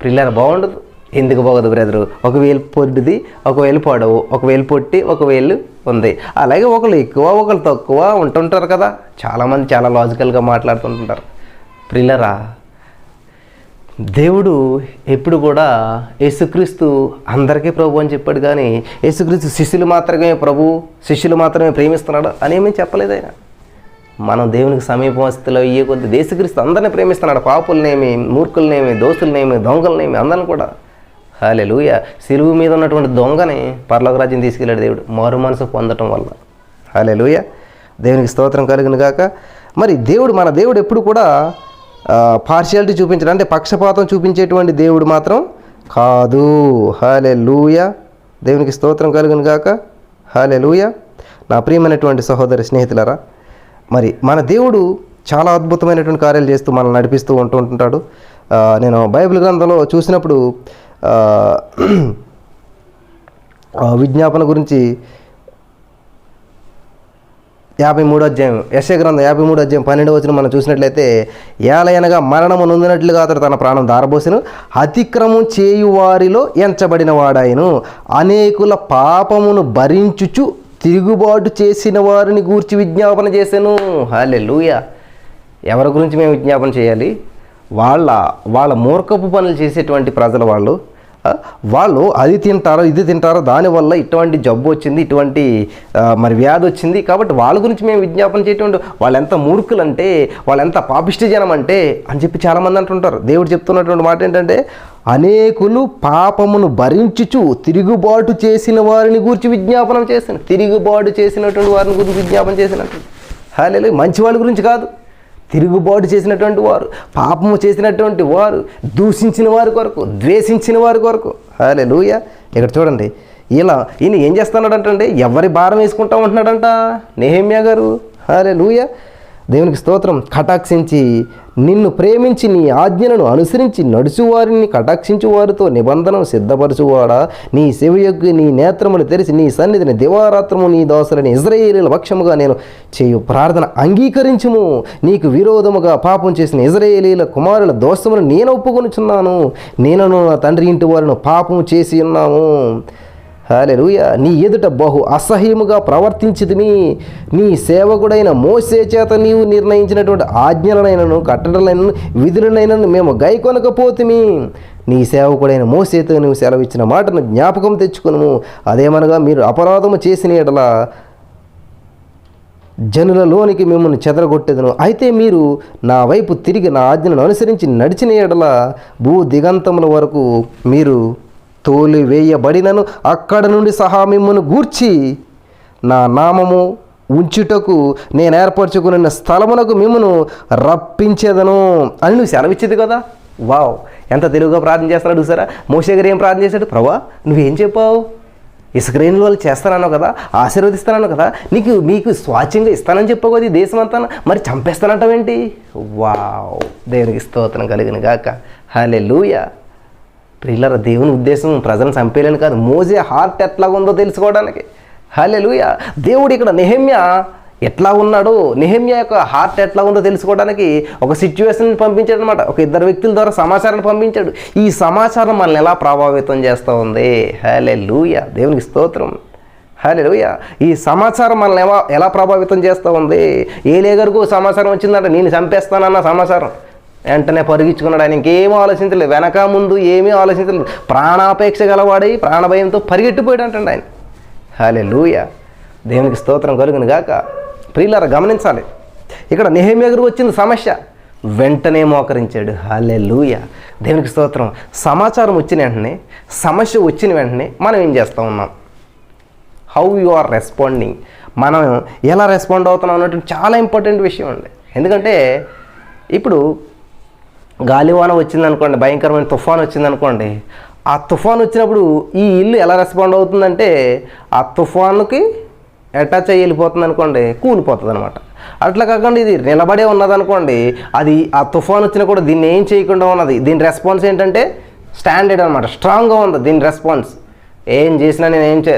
పిల్లలు బాగుండదు. ఎందుకు బాగోదు బ్రదరు? ఒకవేళ పొడ్డుది, ఒకవేళ పొడవు, ఒకవేళ పొట్టి, ఒకవేళ ఉంది. అలాగే ఒకళ్ళు ఎక్కువ ఒకళ్ళు తక్కువ ఉంటుంటారు కదా. చాలామంది చాలా లాజికల్గా మాట్లాడుతుంటుంటారు. ప్రిల్లరా, దేవుడు ఎప్పుడు కూడా యేసుక్రీస్తు అందరికీ ప్రభు అని చెప్పాడు, కానీ యేసుక్రీస్తు శిష్యులు మాత్రమే ప్రేమిస్తున్నాడు అనేమీ చెప్పలేదు ఆయన. మనం దేవునికి సమీపస్తులో అయ్యే కొద్ది యేసుక్రీస్తు అందరినీ ప్రేమిస్తున్నాడు. పాపులనేమి, మూర్ఖులనేమి, దోస్తులనేమి, దొంగలనేమి అందరిని కూడా. హల్లెలూయా. సిలువు మీద ఉన్నటువంటి దొంగని పరలోక రాజ్యం తీసుకెళ్ళాడు దేవుడు, మారు మనసు పొందటం వల్ల. హల్లెలూయా. దేవునికి స్తోత్రం కలుగును గాక. మరి మన దేవుడు ఎప్పుడు కూడా పార్షియాలిటీ చూపించడం అంటే పక్షపాతం చూపించేటువంటి దేవుడు మాత్రం కాదు. హల్లెలూయా. దేవునికి స్తోత్రం కలుగును గాక. హల్లెలూయా. నా ప్రియమైనటువంటి సహోదరి స్నేహితులారా, మరి మన దేవుడు చాలా అద్భుతమైనటువంటి కార్యాలు చేస్తూ మనల్ని నడిపిస్తూ ఉంటుంటాడు. నేను బైబిల్ గ్రంథంలో చూసినప్పుడు విజ్ఞాపన గురించి 53వ అధ్యాయం, యెషయా గ్రంథం 53వ అధ్యాయం 12వ వచనం మనం చూసినట్లయితే, ఏలయనగా మరణము నొందినట్లుగా అతడు తన ప్రాణం దారబోసెను, అతిక్రమం చేయువారిలో ఎంచబడిన వాడాయను, అనేకుల పాపమును భరించుచు తిరుగుబాటు చేసిన వారిని గూర్చి విజ్ఞాపన చేశాను. హల్లెలూయా. ఎవరి గురించి మేము విజ్ఞాపన చేయాలి? వాళ్ళ మూర్ఖపు పనులు చేసేటువంటి ప్రజలు వాళ్ళు అది తింటారో ఇది తింటారో దానివల్ల ఇటువంటి జబ్బు వచ్చింది, ఇటువంటి మరి వ్యాధి వచ్చింది, కాబట్టి వాళ్ళ గురించి మేము విజ్ఞాపన చేయటువంటి వాళ్ళు ఎంత మూర్ఖులు అంటే, వాళ్ళు ఎంత పాపిష్టి జనం అంటే అని చెప్పి చాలామంది అంటుంటారు. దేవుడు చెప్తున్నటువంటి మాట ఏంటంటే, అనేకులు పాపమును భరించుచు తిరుగుబాటు చేసిన వారిని గురించి విజ్ఞాపనం చేశాను. తిరుగుబాటు చేసినటువంటి వారిని గురించి విజ్ఞాపన చేసినట్టు. హల్లెలూయా. మంచి వాళ్ళ గురించి కాదు, తిరుగుబాటు చేసినటువంటి వారు, పాపము చేసినటువంటి వారు, దూషించిన వారి కొరకు, ద్వేషించిన వారి కొరకు. హల్లెలూయా. ఇక్కడ చూడండి, ఈయన ఏం చేస్తున్నాడంటే ఎవరి భారం వేసుకుంటా ఉంటున్నాడంట నెహెమ్యా గారు. హల్లెలూయా. దేవునికి స్తోత్రం. కటాక్షించి నిన్ను ప్రేమించి నీ ఆజ్ఞలను అనుసరించి నడుచువారిని కటాక్షించు వారితో నిబంధనను సిద్ధపరచువాడా, నీ సెవియొగ్గి నీ నేత్రములు తెరిచి నీ సన్నిధిని దివారాత్రము నీ దాసులని ఇజ్రాయేలీల పక్షముగా నేను చేయు ప్రార్థన అంగీకరించుము. నీకు విరోధముగా పాపం చేసిన ఇజ్రాయేలీల కుమారుల దోషమును నేను ఒప్పుకొనుచున్నాను. నేనును నా తండ్రి ఇంటి వారిని పాపము చేసి ఉన్నాము. హల్లెలూయా. నీ ఎదుట బహు అసహ్యముగా ప్రవర్తించితిమి. నీ సేవకుడైన మోసే చేత నీవు నిర్ణయించినటువంటి ఆజ్ఞలనైనను కట్టడలైనను విధులనైనను మేము గైకొనకపోతిమి. నీ సేవకుడైన మోసేతో నువ్వు సెలవిచ్చిన మాటను జ్ఞాపకం తెచ్చుకును. అదేమనగా మీరు అపరాధము చేసిన ఎడల జనులలోనికి మిమ్మల్ని చెదరగొట్టేదను. అయితే మీరు నా వైపు తిరిగి నా ఆజ్ఞలను అనుసరించి నడిచిన ఎడల భూ దిగంతముల వరకు మీరు తోలివేయబడినను అక్కడ నుండి సహా మిమ్మల్ని గూర్చి నా నామము ఉంచుటకు నేను ఏర్పరచుకున్న స్థలమునకు మిమ్మను రప్పించేదను అని నువ్వు సెలవిచ్చేది కదా. వావ్, ఎంత తెలుగుగా ప్రార్థన చేస్తున్నాడు చూసారా. మోషే గారు ఏం ప్రార్థన చేశాడు? ప్రభువా నువ్వేం చెప్పావు? ఇసుకరేణుల వాళ్ళు చేస్తానన్నావు కదా, ఆశీర్వదిస్తానన్నావు కదా, మీకు స్వాచ్ఛంగా ఇస్తానని చెప్పావు కదా ఈ దేశం అంతా, మరి చంపేస్తానంటావేంటి? వావ్, దేవునికి స్తోత్రం కలిగిన గాక. హల్లెలూయా. ప్రియులారా, దేవుని ఉద్దేశం ప్రజలను చంపేయాలని కాదు, మోసే హార్ట్ ఎట్లా ఉందో తెలుసుకోవడానికి. హల్లెలూయా. దేవుడు ఇక్కడ నెహెమ్యా ఎట్లా ఉన్నాడో, నెహెమ్యా యొక్క హార్ట్ ఎట్లా ఉందో తెలుసుకోవడానికి ఒక సిచ్యువేషన్ పంపించాడు అనమాట. ఒక ఇద్దరు వ్యక్తుల ద్వారా సమాచారాన్ని పంపించాడు. ఈ సమాచారం మనల్ని ఎలా ప్రభావితం చేస్తూ ఉంది? హల్లెలూయా. దేవునికి స్తోత్రం. హల్లెలూయా. ఈ సమాచారం మనల్ని ఎలా ప్రభావితం చేస్తూ ఉంది? ఏలే గారికి సమాచారం వచ్చిందంటే నేను చంపేస్తానన్న సమాచారం, వెంటనే పరిగించుకున్నాడు. ఆయన ఇంకేమీ ఆలోచించలేదు, వెనక ముందు ఏమీ ఆలోచించలేదు. ప్రాణాపేక్ష గలవాడై ప్రాణభయంతో పరిగెట్టిపోయాడు అంటండి ఆయన. హల్లెలూయా. దేవునికి స్తోత్రం కలుగును గాక. ప్రియులారా, గమనించాలి, ఇక్కడ నెహెమ్యా గారికి వచ్చిన సమస్య, వెంటనే మోకరించాడు. హల్లెలూయా. దేవునికి స్తోత్రం. సమాచారం వచ్చిన వెంటనే, సమస్య వచ్చిన వెంటనే మనం ఏం చేస్తూ ఉన్నాం? హౌ యు ఆర్ రెస్పాండింగ్, మనం ఎలా రెస్పాండ్ అవుతున్నాం అన్నట్టు చాలా ఇంపార్టెంట్ విషయం అండి. ఎందుకంటే ఇప్పుడు గాలివాన వచ్చిందనుకోండి, భయంకరమైన తుఫాన్ వచ్చిందనుకోండి, ఆ తుఫాన్ వచ్చినప్పుడు ఈ ఇల్లు ఎలా రెస్పాండ్ అవుతుందంటే ఆ తుఫానుకి అటాచ్ అయ్యి వెళ్ళిపోతుంది అనుకోండి, కూలిపోతుంది అనమాట. అట్లా కాకుండా ఇది నిలబడే ఉన్నదనుకోండి, అది ఆ తుఫాన్ వచ్చినా కూడా దీన్ని ఏం చేయకుండా ఉన్నది. దీని రెస్పాన్స్ ఏంటంటే స్టాండర్డ్ అనమాట, స్ట్రాంగ్గా ఉంది దీని రెస్పాన్స్. ఏం చేసినా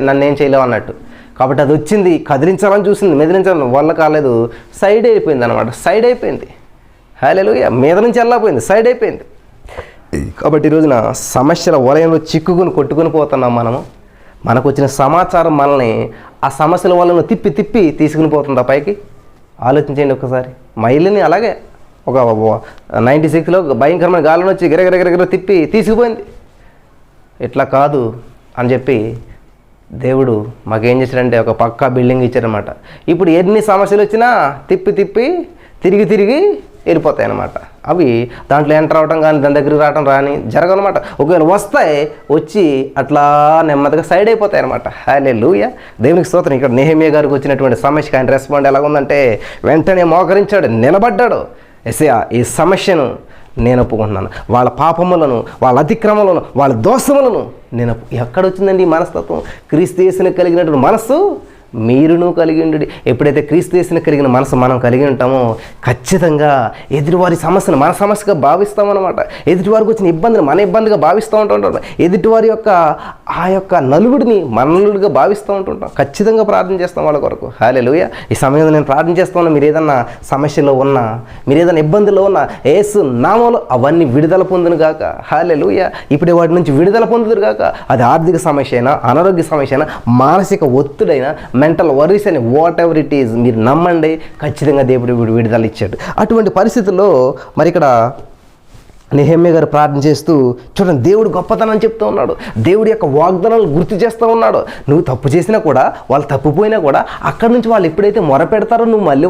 నన్ను ఏం చేయలేవు అన్నట్టు. కాబట్టి అది వచ్చింది, కదిలించాలని చూసింది, మెదిలించాలని వల్ల కాలేదు, సైడ్ అయిపోయింది అనమాట. సైడ్ అయిపోయింది. హల్లెలూయా. మీద నుంచి వెళ్ళకపోయింది, సైడ్ అయిపోయింది. కాబట్టి ఈరోజున సమస్యల వలయంలో చిక్కుకుని కొట్టుకుని పోతున్నాం మనకు వచ్చిన సమాచారం మనల్ని ఆ సమస్యల వలన తిప్పి తీసుకుని పోతుందా పైకి? ఆలోచించండి ఒకసారి. మా ఇల్లుని అలాగే ఒక 96లో భయంకరమైన గాలిని వచ్చి గిరగిర తిప్పి తీసుకుపోయింది. ఇట్లా కాదు అని చెప్పి దేవుడు మాకేం చేశాడంటే ఒక పక్కా బిల్డింగ్ ఇచ్చారనమాట. ఇప్పుడు ఎన్ని సమస్యలు వచ్చినా తిప్పి తిరిగి వెళ్ళిపోతాయి అన్నమాట. అవి దాంట్లో ఎంటర్ అవడం కానీ దాని దగ్గరికి రావడం జరగనమాట. ఒకవేళ వచ్చి అట్లా నెమ్మదిగా సైడ్ అయిపోతాయి అనమాట. హల్లెలూయా. దేవునికి స్తోత్రం. ఇక్కడ నెహెమ్యా గారికి వచ్చినటువంటి సమస్యకి ఆయన రెస్పాండ్ ఎలా ఉందంటే వెంటనే మోకరించాడు, నిలబడ్డాడు. ఎస్ఐయా, ఈ సమస్యను నేను ఒప్పుకుంటున్నాను, వాళ్ళ పాపములను, వాళ్ళ అతిక్రమలను, వాళ్ళ దోషములను నేను ఎక్కడొచ్చిందండి ఈ మనస్తత్వం? క్రీస్తు యేసుని కలిగినటువంటి మనస్సు మీరును కలిగి ఉండు. ఎప్పుడైతే క్రీస్తు యేసుని కలిగిన మనసు మనం కలిగి ఉంటామో ఖచ్చితంగా ఎదుటివారి సమస్యను మన సమస్యగా భావిస్తామన్నమాట. ఎదుటివారికి వచ్చిన ఇబ్బందిని మన ఇబ్బందిగా భావిస్తూ ఉంటుంటాం. ఎదుటివారి యొక్క ఆ యొక్క నలుగుడిని మన నలుగుడిగా భావిస్తూ ఉంటుంటాం. ఖచ్చితంగా ప్రార్థన చేస్తాం వాళ్ళ కొరకు. హల్లెలూయా. ఈ సమయంలో నేను ప్రార్థన చేస్తాను. మీరు ఏదన్నా సమస్యలో ఉన్నా, మీరు ఏదైనా ఇబ్బందుల్లో ఉన్నా, యేసు నామములో అవన్నీ విడుదల పొందును గాక. హల్లెలూయా. ఇప్పుడే వాటి నుంచి విడుదల పొందుదురు గాక. అది ఆర్థిక సమస్య అయినా, అనారోగ్య సమస్య అయినా, మానసిక ఒత్తిడైనా, మెంటల్ వరీస్ అని వాట్ ఎవర్ ఇట్ ఈజ్ మీరు నమ్మండి, ఖచ్చితంగా దేవుడు విడుదల ఇచ్చాడు. అటువంటి పరిస్థితుల్లో మరి ఇక్కడ నెహెమ్యా గారు ప్రార్థన చేస్తూ చూడండి, దేవుడు గొప్పతనం చెప్తూ ఉన్నాడు, దేవుడి యొక్క వాగ్దానాలు గుర్తు చేస్తూ ఉన్నాడు. నువ్వు తప్పు చేసినా కూడా, వాళ్ళు తప్పిపోయినా కూడా అక్కడి నుంచి వాళ్ళు ఎప్పుడైతే మొర పెడతారో నువ్వు మళ్ళీ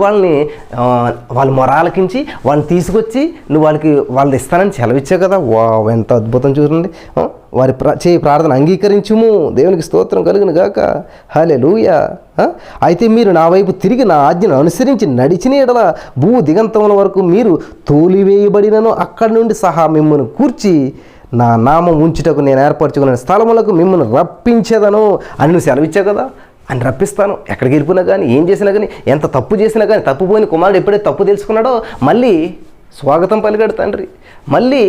వాళ్ళు మొర ఆలకించి వాళ్ళని తీసుకొచ్చి నువ్వు వాళ్ళది ఇస్తానని సెలవిచ్చావు కదా. ఎంత అద్భుతం చూడండి. వారి చేయి ప్రార్థన అంగీకరించుము, దేవునికి స్తోత్రం కలుగును గాక. హల్లెలూయా. అయితే మీరు నా వైపు తిరిగి నా ఆజ్ఞను అనుసరించి నడిచిన ఎడల భూ దిగంతముల వరకు మీరు తోలివేయబడినను అక్కడి నుండి సహా మిమ్మల్ని కూర్చి నా నామం ఉంచుటకు నేను ఏర్పరచుకున్న స్థలములకు మిమ్మల్ని రప్పించేదను అని నువ్వు సెలవిచ్చావు కదా. అని రప్పిస్తాను. ఎక్కడికి వెళ్ళిపోయినా కానీ, ఏం చేసినా కానీ, ఎంత తప్పు చేసినా కానీ, తప్పుపోయిన కుమారుడు ఎప్పుడైతే తప్పు తెలుసుకున్నాడో మళ్ళీ స్వాగతం పలికాడు తండ్రి, మళ్ళీ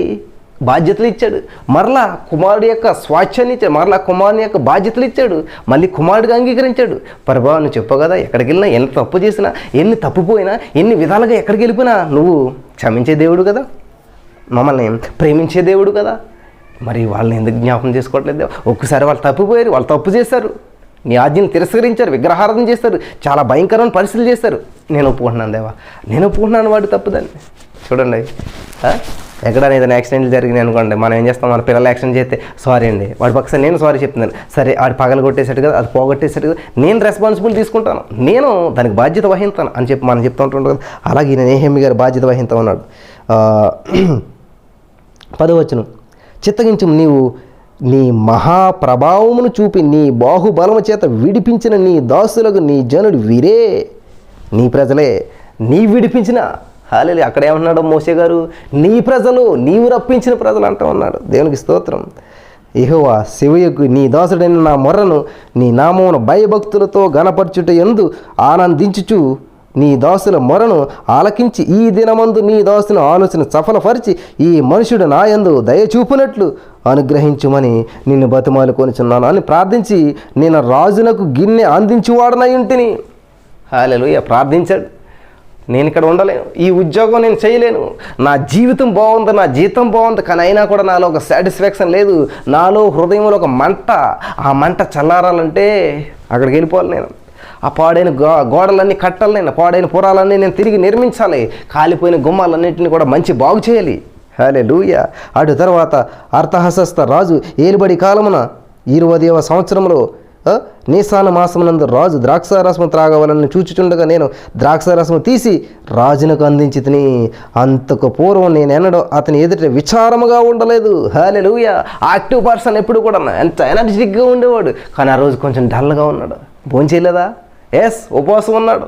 బాధ్యతలు ఇచ్చాడు, మరలా కుమారుడు యొక్క స్వాచ్ఛాన్ని ఇచ్చాడు, మరలా కుమారుని యొక్క బాధ్యతలు ఇచ్చాడు, మళ్ళీ కుమారుడిగా అంగీకరించాడు. ప్రభా నువ్వు చెప్పు కదా, ఎక్కడికి వెళ్ళినా, ఎంత తప్పు చేసినా, ఎన్ని తప్పుపోయినా, ఎన్ని విధాలుగా ఎక్కడికి వెళ్ళిపోయినా నువ్వు క్షమించే దేవుడు కదా, మమ్మల్ని ప్రేమించే దేవుడు కదా. మరి వాళ్ళని ఎందుకు జ్ఞాపకం చేసుకోవట్లేదు? ఒక్కసారి వాళ్ళు తప్పిపోయారు, వాళ్ళు తప్పు చేశారు, నీ ఆజ్ఞను తిరస్కరించారు, విగ్రహారాధన చేస్తారు, చాలా భయంకరమైన పరిస్థితులు చేస్తారు. నేను ఒప్పుకుంటున్నాను దేవా, నేను ఒప్పుకుంటున్నాను వాడు తప్పుదాన్ని. చూడండి, ఎక్కడైనా ఏదైనా యాక్సిడెంట్లు జరిగినాయి అనుకోండి, మనం ఏం చేస్తాం, మన పిల్లలు యాక్సిడెంట్ చేస్తే సారీ అండి, వాడి పక్కన నేను సారీ చెప్తున్నాను, సరే వాడు పగలు కొట్టేసాడు కదా, అది పోగొట్టేసాడు కదా, నేను రెస్పాన్సిబిలిటీ తీసుకుంటాను, నేను దానికి బాధ్యత వహిస్తాను అని చెప్పి మనం చెప్తూ ఉంటుంటాం కదా. అలాగే నెహెమ్యా గారు బాధ్యత వహిస్తూ ఉన్నాడు. 10వ వచనం, చిత్తగించు, నీవు నీ మహాప్రభావమును చూపి నీ బాహుబలము చేత విడిపించిన నీ దాసులకు నీ జనుడు వీరే, నీ ప్రజలే, నీ విడిపించిన. హల్లెలూయా. అక్కడ ఏమన్నాడు మోషే గారు, నీ ప్రజలు, నీవు రప్పించిన ప్రజలు అంటూ ఉన్నాడు. దేవునికి స్తోత్రం. యెహోవా శివయ్యకు నీ దాసుడైన నా మొర్రను నీ నామమును భయభక్తులతో గణపరచుట యందు ఆనందించుచు నీ దాసుల మొరను ఆలకించి ఈ దినమందు నీ దాసుని ఆలోచన సఫలపరిచి ఈ మనుషుడు నా యందు దయచూపునట్లు అనుగ్రహించుమని నిన్ను బతిమాలు కొనుచున్నాను అని ప్రార్థించి నేను రాజునకు గిన్నె అందించువాడనై ఉంటిని. హల్లెలూయా. ప్రార్థించాడు, నేను ఇక్కడ ఉండలేను, ఈ ఉద్యోగం నేను చేయలేను, నా జీవితం బాగుంది, నా జీతం బాగుంది, కానీ అయినా కూడా నాలో ఒక సాటిస్ఫాక్షన్ లేదు, నాలో హృదయంలో ఒక మంట, ఆ మంట చల్లారాలంటే అక్కడికి వెళ్ళిపోవాలి. నేను ఆ పాడైన గోడలన్నీ కట్టాలి, నేను పాడైన పురాలన్నీ నేను తిరిగి నిర్మించాలి, కాలిపోయిన గుమ్మాలన్నింటినీ కూడా మంచి బాగు చేయాలి. హల్లెలూయా. అటు తర్వాత అర్థహశస్త రాజు ఏలుబడి కాలమున 20వ సంవత్సరంలో నీసాన మాసమునందు రాజు ద్రాక్షారసము త్రాగవలని చూచుచుండగా నేను ద్రాక్షారసము తీసి రాజునకు అందించి తిని, అంతకు పూర్వం నేను ఎన్నడో అతని ఎదుట విచారముగా ఉండలేదు. హల్లెలూయా. యాక్టివ్ పర్సన్ ఎప్పుడు కూడా ఎంత ఎనర్జెటిక్గా ఉండేవాడు, కానీ ఆ రోజు కొంచెం డల్గా ఉన్నాడు. భోంచేయలేదా? ఉపవాసం ఉన్నాడు.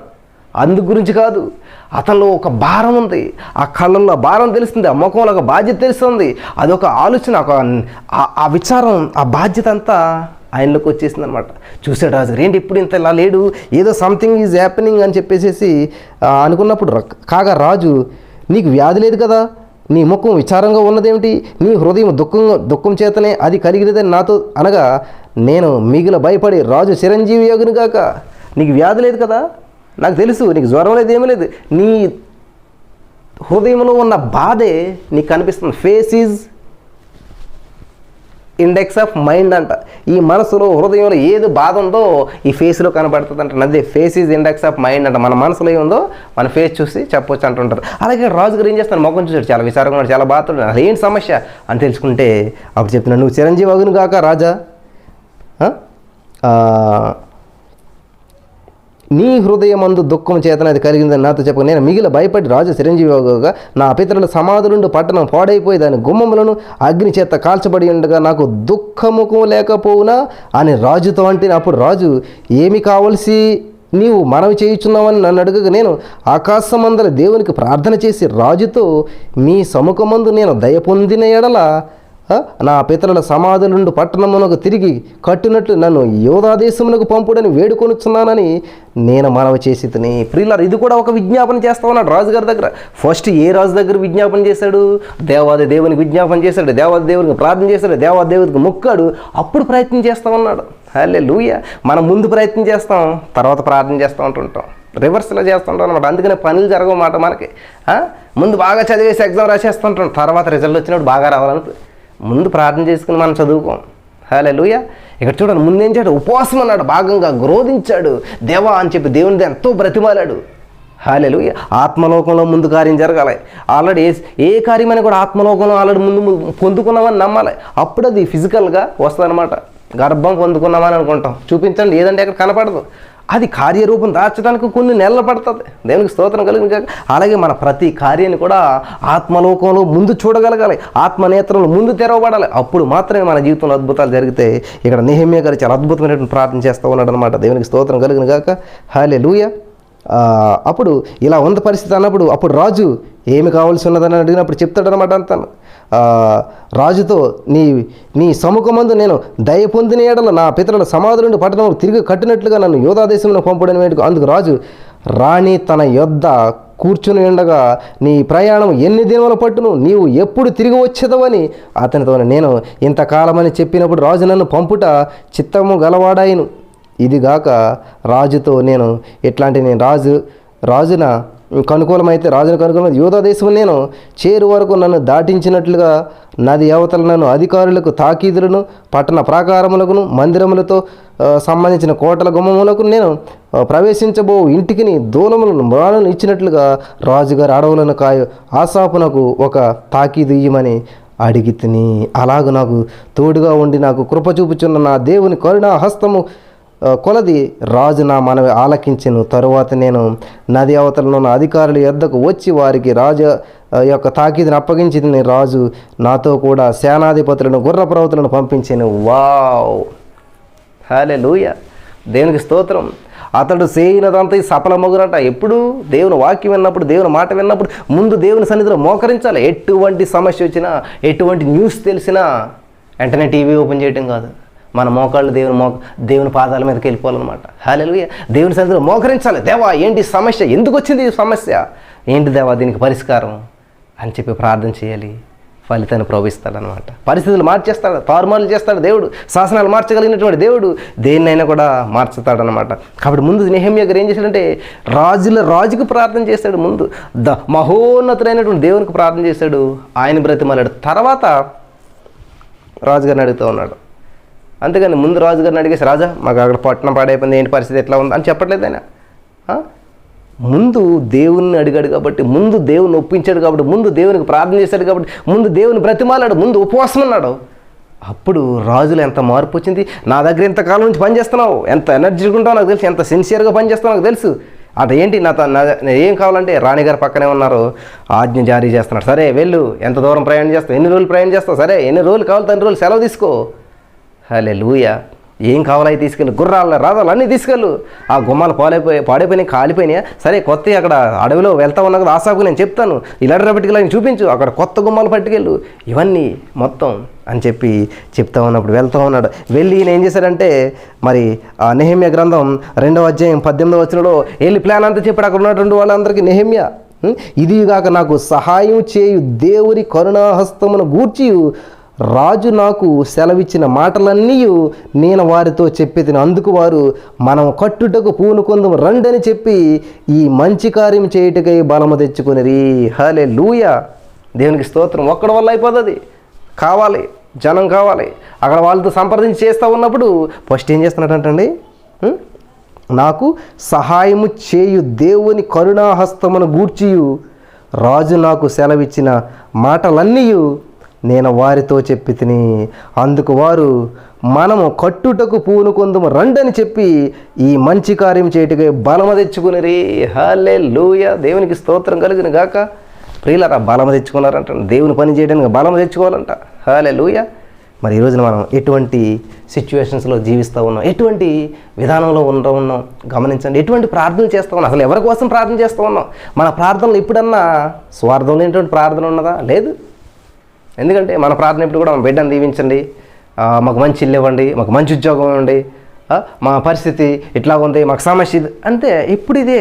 అందు గురించి కాదు, అతనిలో ఒక భారం ఉంది, ఆ కళ్ళల్లో భారం తెలుస్తుంది, ఆ ముఖంలో ఒక బాధ్యత తెలుస్తుంది, అదొక ఆలోచన, ఆ విచారం, ఆ బాధ్యత అంతా ఆయనలోకి వచ్చేసింది అనమాట. చూసాడు రాజు, ఏంటి ఇప్పుడు ఇంత ఇలా లేడు, ఏదో సంథింగ్ ఈజ్ హ్యాపెనింగ్ అని చెప్పేసి అనుకున్నప్పుడు, కాగా రాజు, నీకు వ్యాధి లేదు కదా, నీ ముఖం విచారంగా ఉన్నదేమిటి, నీ హృదయం దుఃఖం చేతనే అది కలిగినదని నాతో అనగా, నేను మిగిలిన భయపడి రాజు చిరంజీవి యోగుని గాక, నీకు వ్యాధి లేదు కదా, నాకు తెలుసు, నీకు జ్వరం లేదు, ఏమీ లేదు, నీ హృదయంలో ఉన్న బాధే నీకు కనిపిస్తుంది. Face is index of mind అంట. ఈ మనసులో హృదయంలో ఏది బాధ ఉందో ఈ ఫేస్లో కనబడుతుంది అంట. అదే face is index of mind అంట. మన మనసులో ఏముందో మన ఫేస్ చూసి చెప్పొచ్చు అంటుంటారు. అలాగే రాజు గారు ఏం చేస్తాను, ముఖం చూసాడు, చాలా విచారంగా ఉన్నాడు, చాలా బాధపడ్డాడు, అసలు ఏంటి సమస్య అని తెలుసుకుంటే అప్పుడు చెప్తున్నాను, నువ్వు చిరంజీవి అగును గాక రాజా, నీ హృదయమందు దుఃఖం చేతన అది కలిగిందని నాతో చెప్పక, నేను మిగిలిన భయపడి రాజు చిరంజీవిగా నా పితరుల సమాధులుండి పట్టణం పాడైపోయి దాని గుమ్మములను అగ్ని చేత కాల్చబడి ఉండగా నాకు దుఃఖముఖం లేకపోవునా అని రాజుతో అంటే, అప్పుడు రాజు, ఏమి కావలసి నీవు మనవి చేయుచున్నావని నన్ను అడుగగా, నేను ఆకాశమందల దేవునికి ప్రార్థన చేసి రాజుతో, మీ సముఖమందు నేను దయ పొందిన ఎడల నా పితరుల సమాధులుండు పట్టణమునకు తిరిగి కట్టినట్లు నన్ను యోధాదేశమునకు పంపుడని వేడుకొనుచున్నానని నేను మనవి చేసి తిని. ప్రియులారా, ఇది కూడా ఒక విజ్ఞాపన చేస్తా ఉన్నాడు రాజుగారి దగ్గర. ఫస్ట్ ఏ రాజు దగ్గర విజ్ఞాపన చేశాడు? దేవాది దేవునికి విజ్ఞాపన చేశాడు, దేవాది దేవునికి ప్రార్థన చేశాడు, దేవాది దేవునికి మొక్కాడు, అప్పుడు ప్రయత్నం చేస్తూ ఉన్నాడు. హల్లెలూయా. మనం ముందు ప్రయత్నం చేస్తాం, తర్వాత ప్రార్థన చేస్తూ ఉంటుంటాం, రివర్స్లో చేస్తుంటాం అనమాట. అందుకనే పనులు జరగమాట మనకి. ముందు బాగా చదివేసి ఎగ్జామ్ రాసేస్తుంటాం, తర్వాత రిజల్ట్ వచ్చినప్పుడు బాగా రావాలని ముందు ప్రార్థన చేసుకుని మనం చదువుకోం. హల్లెలూయా. ఇక్కడ చూడండి, ముందేం చేయడు, ఉపవాసం అన్నాడు, భాగంగా గ్రోధించాడు, దేవా అని చెప్పి దేవుని ఎంతో బ్రతిమాలాడు. హల్లెలూయా. ఆత్మలోకంలో ముందు కార్యం జరగాలి. ఆల్రెడీ ఏ కార్యమైనా కూడా ఆత్మలోకంలో ఆల్రెడీ ముందు పొందుకున్నామని నమ్మాలి. అప్పుడు అది ఫిజికల్గా వస్తుందన్నమాట. గర్భం పొందుకున్నామని అనుకుంటాం, చూపించండి, ఏదంటే అక్కడ కనపడదు. అది కార్యరూపం దాచడానికి కొన్ని నెలలు పడుతుంది. దేవునికి స్తోత్రం కలిగిన. అలాగే మన ప్రతి కార్యాన్ని కూడా ఆత్మలోకంలో ముందు చూడగలగాలి, ఆత్మనేత్రంలో ముందు తెరవబడాలి. అప్పుడు మాత్రమే మన జీవితంలో అద్భుతాలు జరిగితే. ఇక్కడ నెహెమ్యా గారు చాలా అద్భుతమైనటువంటి ప్రార్థన చేస్తూ ఉన్నాడు అనమాట. దేవునికి స్తోత్రం కలిగిన గాక. హల్లెలూయా. అప్పుడు ఇలా ఉన్న పరిస్థితి అన్నప్పుడు అప్పుడు రాజు ఏమి కావాల్సి ఉన్నదని అడిగినప్పుడు చెప్తాడనమాట. అంతాను రాజుతో, నీ సముఖమందు నేను దయ పొందిన ఎడల నా పితరుల సమాధుల నుండి పట్టణంలో తిరిగి కట్టినట్లుగా నన్ను యోధా దేశంలో పంపడని వేడుకు. అందుకు రాజు, రాణి తన యొద్ద కూర్చుని ఉండగా నీ ప్రయాణం ఎన్ని దినముల పట్టును, నీవు ఎప్పుడు తిరిగి వచ్చేదవని అతనితో నేను ఇంతకాలమని చెప్పినప్పుడు రాజు నన్ను పంపుట చిత్తము గలవాడాయను. ఇదిగాక రాజుతో నేను నేను రాజున కనుకూలమైతే రాజును కనుకూలమైతే యోధా దేశం నేను చేరు వరకు నన్ను దాటించినట్లుగా నది అవతల నన్ను అధికారులకు తాకీదులను పట్టణ ప్రాకారములకును మందిరములతో సంబంధించిన కోటల గుమ్మములకు నేను ప్రవేశించబో ఇంటికి దూలములను మ్రాణులను ఇచ్చినట్లుగా రాజుగారి అడవులను ఆసాపునకు ఒక తాకీదు ఇయ్యమని అడిగి తిని. అలాగూ నాకు తోడుగా ఉండి నాకు కృప చూపుచున్న నా దేవుని కరుణా హస్తము కొలది రాజు నా మనవి ఆలకించెను. తరువాత నేను నది అవతలను అధికారుల యొద్దకు వచ్చి వారికి రాజు యొక్క తాకీదుని అప్పగించి రాజు నాతో కూడా సేనాధిపతులను గుర్రప్రవతులను పంపించాను. వావ్, హల్లెలూయా. దేవునికి స్తోత్రం. అతడు చేయనదంతా సఫలమగునట. ఎప్పుడు దేవుని వాక్యం విన్నప్పుడు, దేవుని మాట విన్నప్పుడు ముందు దేవుని సన్నిధిలో మోకరించాలి. ఎటువంటి సమస్య వచ్చినా, ఎటువంటి న్యూస్ తెలిసినా వెంటనే టీవీ ఓపెన్ చేయటం కాదు, మన మోకాళ్ళు దేవుని పాదాల మీదకి వెళ్ళిపోవాలన్నమాట. హల్లెలూయా. దేవుని సన్నిధిలో మోకరించాలి. దేవా, ఏంటి సమస్య, ఎందుకు వచ్చింది ఈ సమస్య, ఏంటి దేవా దీనికి పరిష్కారం అని చెప్పి ప్రార్థన చేయాలి. ఫలితాన్ని ప్రవహిస్తాడనమాట. పరిస్థితులు మార్చేస్తాడు, తారుమారులు చేస్తాడు దేవుడు. శాసనాలు మార్చగలిగినటువంటి దేవుడు దేన్నైనా కూడా మార్చుతాడనమాట. కాబట్టి ముందు నెహెమ్యా గారు ఏం చేశాడంటే రాజుకు ప్రార్థన చేశాడు. ముందు మహోన్నతుడైనటువంటి దేవునికి ప్రార్థన చేశాడు. ఆయన బ్రతిమాలాడు. తర్వాత రాజుగారిని అడుగుతూ ఉన్నాడు. అంతేగాని ముందు రాజుగారిని అడిగేసి, రాజా మాకు అక్కడ పట్టణం పాడైపోయింది, ఏంటి పరిస్థితి ఎట్లా ఉంది అని చెప్పట్లేదు ఆయన. ముందు దేవుణ్ణి అడిగాడు కాబట్టి, ముందు దేవుని ఒప్పించాడు కాబట్టి, ముందు దేవునికి ప్రార్థన చేశాడు కాబట్టి, ముందు దేవుని బ్రతిమాలాడు, ముందు ఉపవాసం ఉన్నాడు. అప్పుడు రాజులు ఎంత మార్పు వచ్చింది. నా దగ్గర ఇంతకాలం నుంచి పనిచేస్తున్నావు, ఎంత ఎనర్జీగా ఉంటావు నాకు తెలుసు, ఎంత సిన్సియర్గా పనిచేస్తావు నాకు తెలుసు. అటు ఏంటి ఏం కావాలంటే రాణిగారు పక్కనే ఉన్నారు, ఆజ్ఞ జారీ చేస్తున్నాడు. సరే వెళ్ళు, ఎంత దూరం ప్రయాణం చేస్తావు, ఎన్ని రోజులు ప్రయాణం చేస్తావు, సరే ఎన్ని రోజులు కావాలి అన్ని రోజులు సెలవు తీసుకో. హల్లెలూయా. ఏం కావాలవి తీసుకెళ్ళు, గుర్రాలు రథాలు అన్నీ తీసుకెళ్ళు. ఆ గుమ్మాలు పాడైపోయినాయి, కాలిపోయినాయా, సరే కొత్త అక్కడ అడవిలో వెళ్తా ఉన్నా కదా, ఆసాకు నేను చెప్తాను, ఇలా పట్టుకెళ్ళి చూపించు, అక్కడ కొత్త గుమ్మాలు పట్టుకెళ్ళు, ఇవన్నీ మొత్తం అని చెప్పి చెప్తా ఉన్నప్పుడు వెళ్తూ ఉన్నాడు. వెళ్ళి ఈయన ఏం చేశాడంటే, మరి ఆ నెహెమ్యా గ్రంథం 2వ అధ్యాయం 18వ వచనంలో వెళ్ళి ప్లాన్ అంతా చెప్పాడు అక్కడ ఉన్నటువంటి వాళ్ళందరికీ. నెహెమ్యా, ఇదిగాక నాకు సహాయం చేయు దేవుని కరుణాహస్తమును గూర్చి రాజు నాకు సెలవిచ్చిన మాటలన్నీ నేను వారితో చెప్పేది. అందుకు వారు మనం కట్టుటకు పూనుకొందుము రండని చెప్పి ఈ మంచి కార్యం చేయుటకై బలము తెచ్చుకునిరి. హల్లెలూయా. దేవునికి స్తోత్రం. ఒక్కడి వల్ల అయిపోతుంది, కావాలి జనం కావాలి. అక్కడ వాళ్ళతో సంప్రదించి చేస్తూ ఉన్నప్పుడు ఫస్ట్ ఏం చేస్తున్నాడంటండి, నాకు సహాయము చేయు దేవుని కరుణాహస్తమును గూర్చియు రాజు నాకు సెలవిచ్చిన మాటలన్నీ నేను వారితో చెప్పి తిని. అందుకు వారు మనము కట్టుటకు పూనుకొందుము రండని చెప్పి ఈ మంచి కార్యం చేయుటకై బలము తెచ్చుకునిరి. హల్లెలూయా. దేవునికి స్తోత్రం కలుగును గాక. ప్రియులారా, బలము తెచ్చుకున్నారంట. దేవుని పని చేయడానికి బలము తెచ్చుకోవాలంట. హల్లెలూయా. మరి ఈరోజున మనం ఎటువంటి సిచ్యువేషన్స్లో జీవిస్తూ ఉన్నాం, ఎటువంటి విధానంలో ఉన్నాం గమనించండి. ఎటువంటి ప్రార్థనలు చేస్తూ ఉన్నాం, అసలు ఎవరి కోసం ప్రార్థన చేస్తూ ఉన్నాం? మన ప్రార్థనలు ఎప్పుడన్నా స్వార్థం లేనటువంటి ప్రార్థన ఉన్నదా? లేదు. ఎందుకంటే మన ప్రార్థన ఎప్పుడు కూడా మన బిడ్డను దీవించండి, మాకు మంచి ఇల్లు ఇవ్వండి, మాకు మంచి ఉద్యోగం ఇవ్వండి, మా పరిస్థితి ఇట్లా ఉంది, మాకు సమస్య ఇది అంతే. ఇప్పుడు ఇదే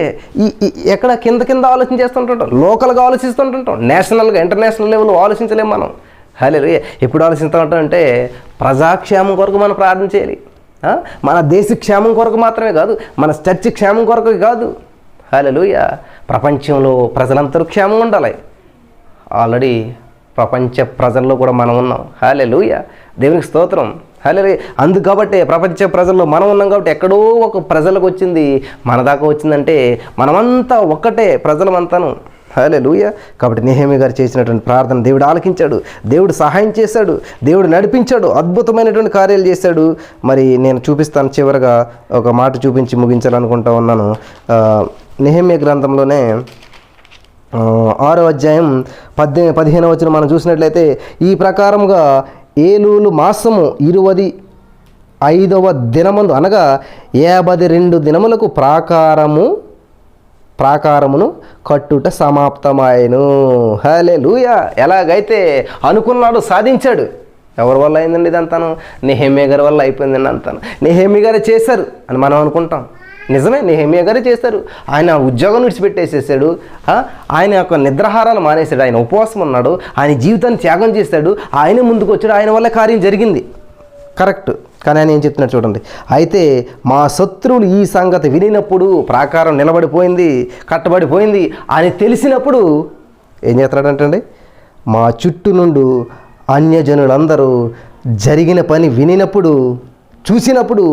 ఎక్కడ కింద ఆలోచన చేస్తుంటుంటాం, లోకల్గా ఆలోచిస్తుంటుంటాం, నేషనల్గా ఇంటర్నేషనల్ లెవెల్లో ఆలోచించలేము మనం. హల్లెలూయా. ఎప్పుడు ఆలోచిస్తూ ఉంటామంటే ప్రజాక్షేమం కొరకు మనం ప్రార్థన చేయాలి. మన దేశ క్షేమం కొరకు మాత్రమే కాదు, మన చర్చి క్షేమం కొరకు కాదు. హల్లెలూయా. ప్రపంచంలో ప్రజలందరూ క్షేమం ఉండాలి. ఆల్రెడీ ప్రపంచ ప్రజల్లో కూడా మనం ఉన్నాం. హల్లెలూయా. దేవునికి స్తోత్రం. హల్లెలూయా. అందుకు కాబట్టి ప్రపంచ ప్రజల్లో మనం ఉన్నాం కాబట్టి ఎక్కడో ఒక ప్రజలకు వచ్చింది, మన దాకా వచ్చిందంటే మనమంతా ఒక్కటే, ప్రజలమంతాను. హల్లెలూయా. కాబట్టి నెహెమీయా గారు చేసినటువంటి ప్రార్థన దేవుడు ఆలకించాడు, దేవుడు సహాయం చేశాడు, దేవుడు నడిపించాడు, అద్భుతమైనటువంటి కార్యాలు చేశాడు. మరి నేను చూపిస్తాను, చివరగా ఒక మాట చూపించి ముగించాలనుకుంటా ఉన్నాను. నెహెమీయా గ్రంథంలోనే 6వ అధ్యాయం 15వ వచనం మనం చూసినట్లయితే, ఈ ప్రకారముగా ఏలూలు మాసము 25వ దినమందు అనగా 52 దినములకు ప్రాకారమును కట్టుట సమాప్తమాయను. హల్లెలూయా. ఎలాగైతే అనుకున్నాడు సాధించాడు. ఎవరి వల్ల అయిందండి ఇదంతాను? నెహెమీయా గారి వల్ల అయిపోయిందండి అంతాను. నెహెమీయా గారే చేశారు అని మనం అనుకుంటాం. నిజమే, నెహెమీయా గారే చేశారు. ఆయన ఉద్యోగం విడిచిపెట్టేసేసాడు, ఆయన యొక్క నిద్రాహారాలు మానేశాడు, ఆయన ఉపవాసం ఉన్నాడు, ఆయన జీవితాన్ని త్యాగం చేశాడు, ఆయనే ముందుకు వచ్చాడు, ఆయన వల్ల కార్యం జరిగింది. కరెక్ట్. కానీ ఆయన ఏం చెప్తున్నాడు చూడండి, అయితే మా శత్రువులు ఈ సంగతి వినినప్పుడు, ప్రాకారం నిలబడిపోయింది, కట్టబడిపోయింది అని తెలిసినప్పుడు ఏం చేస్తాడంటండి, మా చుట్టూ నుండి అన్యజనులందరూ జరిగిన పని వినినప్పుడు, చూసినప్పుడు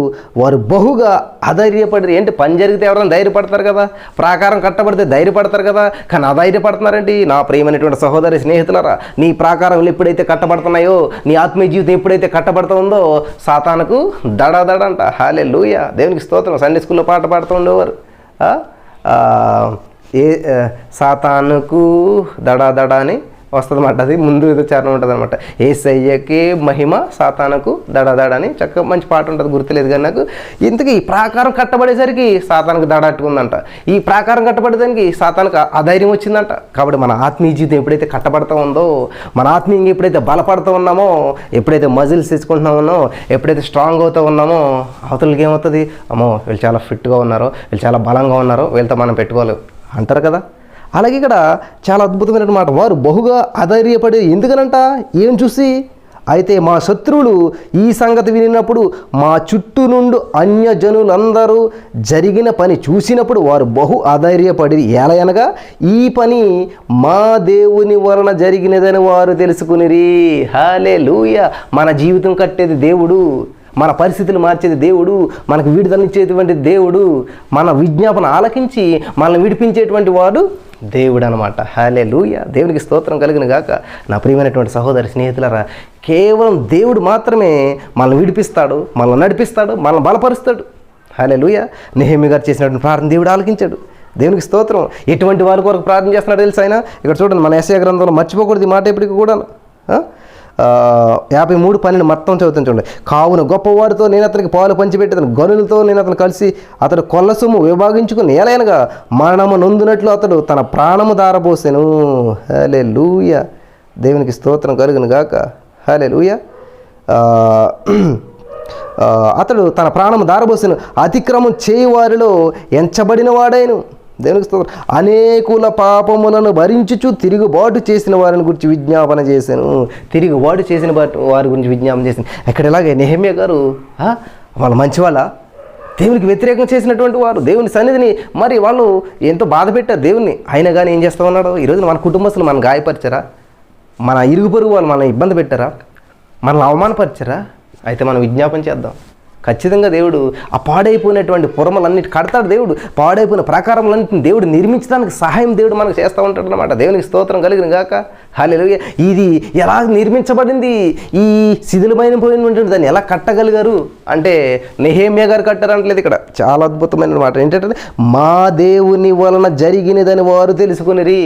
వారు బహుగా అధైర్యపడి. ఏంటి, పని జరిగితే ఎవరైనా ధైర్యపడతారు కదా, ప్రాకారం కట్టబడితే ధైర్యపడతారు కదా, కానీ అధైర్యపడుతున్నారండి. నా ప్రియమైనటువంటి సహోదరి స్నేహితులారా, నీ ప్రాకారం ఎప్పుడైతే కట్టబడుతున్నాయో, నీ ఆత్మీయ జీవితం ఎప్పుడైతే కట్టబడుతుందో సాతానుకు దడ అంట. హల్లెలూయా. దేవునికి స్తోత్రం. సండే స్కూల్లో పాట పాడుతూ ఉండేవారు, సాతానుకు దడ అని వస్తుంది అన్నమాట. అది ముందు ఏదో చరణం ఉంటుంది అనమాట. యేసయ్యకే మహిమ సాతానుకు దడ అని చక్కగా మంచి పాట ఉంటుంది, గుర్తులేదు కానీ నాకు. ఇంతకీ ఈ ప్రాకారం కట్టబడేసరికి సాతానుకు దడట్టుకుందంట. ఈ ప్రాకారం కట్టబడేదానికి సాతానుకు అధైర్యం వచ్చిందంట. కాబట్టి మన ఆత్మీయ జీవితం ఎప్పుడైతే కట్టబడతా ఉందో, మన ఆత్మీయంగా ఎప్పుడైతే బలపడుతూ ఉన్నామో, ఎప్పుడైతే మజిల్స్ తెచ్చుకుంటున్నామో, ఎప్పుడైతే స్ట్రాంగ్ అవుతూ ఉన్నామో, అవతలకి ఏమవుతుంది, అమ్మో వీళ్ళు చాలా ఫిట్గా ఉన్నారో, వీళ్ళు చాలా బలంగా ఉన్నారో, వీళ్ళతో మనం పెట్టుకోలేవు అంటారు కదా. అలాగే ఇక్కడ చాలా అద్భుతమైన మాట, వారు బహుగా అధైర్యపడి. ఎందుకనంట, ఏం చూసి, అయితే మా శత్రువులు ఈ సంగతి వినినప్పుడు, మా చుట్టూ నుండి అన్యజనులందరూ జరిగిన పని చూసినప్పుడు వారు బహు అధైర్యపడి. ఎలయనగా ఈ పని మా దేవుని వలన జరిగినదని వారు తెలుసుకునిరి. హల్లెలూయా. మన జీవితం కట్టేది దేవుడు, మన పరిస్థితులు మార్చేది దేవుడు, మనకు విడుదలనిచ్చేటువంటి దేవుడు, మన విజ్ఞాపన ఆలకించి మనల్ని విడిపించేటువంటి వాడు దేవుడు అనమాట. హల్లెలూయా. దేవునికి స్తోత్రం కలుగును గాక. నా ప్రియమైనటువంటి సహోదరి స్నేహితులారా, కేవలం దేవుడు మాత్రమే మనల్ని విడిపిస్తాడు, మనల్ని నడిపిస్తాడు, మనల్ని బలపరుస్తాడు. హల్లెలూయా. నెహెమీయా గారు చేసినటువంటి ప్రార్థన దేవుడు ఆలకించాడు. దేవునికి స్తోత్రం. ఎటువంటి వారి కొరకు ప్రార్థన చేస్తున్నాడు తెలుసు ఆయన. ఇక్కడ చూడండి, మన యెషయా గ్రంథంలో మర్చిపోకూడదు ఈ మాట ఎప్పటికీ కూడా. 53:12 మొత్తం చదువుతాను చూడండి. కావున గొప్పవారితో నేను అతనికి పాలు పంచిపెట్టేదను, గనులతో నేను అతను కలిసి అతడు కొల్ల సొమ్ము విభాగించుకుని ఏలైనగా మరణము నొందునట్లు అతడు తన ప్రాణము దారబోసెను. హల్లెలూయా. దేవునికి స్తోత్రం కలుగును గాక. హల్లెలూయా. అతడు తన ప్రాణము దారబోసెను, అతిక్రమం చేయువారిలో ఎంచబడిన వాడైను. దేవునికి స్తోత్రం. అనేకుల పాపములను భరించుచు తిరుగుబాటు చేసిన వారిని గురించి విజ్ఞాపన చేశాను. తిరుగుబాటు చేసిన వారి గురించి విజ్ఞాపన చేశాను. ఎక్కడ ఇలాగే నెహెమీయా గారు వాళ్ళ మంచి వాళ్ళ, దేవునికి వ్యతిరేకం చేసినటువంటి వారు, దేవుని సన్నిధిని మరి వాళ్ళు ఎంతో బాధ పెట్టారు దేవుణ్ణి. అయినా కానీ ఏం చేస్తూ ఉన్నాడు, ఈరోజు మన కుటుంబస్తులు మనం గాయపరిచారా, మన ఇరుగు పొరుగు వాళ్ళు మనల్ని ఇబ్బంది పెట్టారా, మనల్ని అవమానపరిచారా? అయితే మనం విజ్ఞాపన చేద్దాం. ఖచ్చితంగా దేవుడు ఆ పాడైపోయినటువంటి పురమలన్నిటి కడతాడు. దేవుడు పాడైపోయిన ప్రాకారములన్నింటిని దేవుడు నిర్మించడానికి సహాయం దేవుడు మనకు చేస్తూ ఉంటాడు అనమాట. దేవునికి స్తోత్రం కలిగిన గాక. హల్లెలూయా. ఇది ఎలా నిర్మించబడింది, ఈ శిథిలమైనటువంటి దాన్ని ఎలా కట్టగలిగారు అంటే నెహెమీయా గారు కట్టారంటలేదు. ఇక్కడ చాలా అద్భుతమైన మాట ఏంటంటే, మా దేవుని వలన జరిగినదని వారు తెలుసుకునిరి.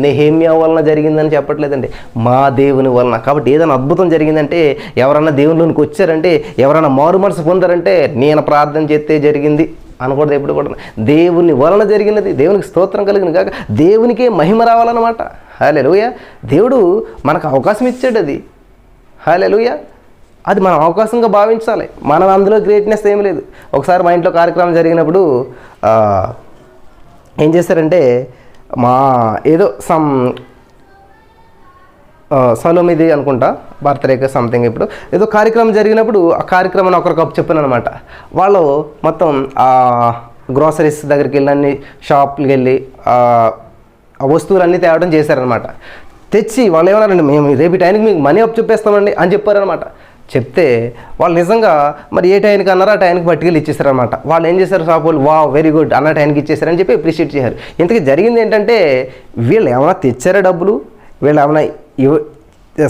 నెహెమీయా వలన జరిగిందని చెప్పట్లేదండి, మా దేవుని వలన. కాబట్టి ఏదైనా అద్భుతం జరిగిందంటే, ఎవరన్నా దేవునిలోనికి వచ్చారంటే, ఎవరైనా మారు మనసు పొందారంటే, నేను ప్రార్థన చేస్తే జరిగింది అనకూడదు ఎప్పుడు కూడా. దేవుని వలన జరిగినది. దేవునికి స్తోత్రం కలిగిన కాక దేవునికే మహిమ రావాలన్నమాట. హల్లెలూయా. దేవుడు మనకు అవకాశం ఇచ్చాడు, అది హల్లెలూయా. అది మనం అవకాశంగా భావించాలి. మనం అందులో గ్రేట్నెస్ ఏమి లేదు. ఒకసారి మా ఇంట్లో కార్యక్రమం జరిగినప్పుడు ఏం చేశారంటే, మా ఏదో సలోమిది అనుకుంటా, బర్త్డేకి సంథింగ్, ఇప్పుడు ఏదో కార్యక్రమం జరిగినప్పుడు ఆ కార్యక్రమాన్ని ఒకరికి అప్పు చెప్పాను అనమాట. వాళ్ళు మొత్తం గ్రోసరీస్ దగ్గరికి వెళ్ళి, అన్ని షాప్కి వెళ్ళి ఆ వస్తువులన్నీ తేవడం చేశారనమాట. తెచ్చి వాళ్ళు ఏమన్నారండి, మేము రేపు టైంకి మీకు మనీ అప్పు చెప్పేస్తామండి అని చెప్పారనమాట. చెప్తే వాళ్ళు నిజంగా మరి ఏ టైంకి అన్నారో ఆ టైంకి పట్టుకెళ్ళి ఇచ్చేసారనమాట. వాళ్ళు ఏం చేశారు, షాప్ వాళ్ళు వా వెరీ గుడ్ అన్న టైంకి ఇచ్చేసారని చెప్పి అప్రిషియేట్ చేశారు. ఇంతకీ జరిగింది ఏంటంటే వీళ్ళు ఏమైనా తెచ్చారా డబ్బులు, వీళ్ళు ఏమైనా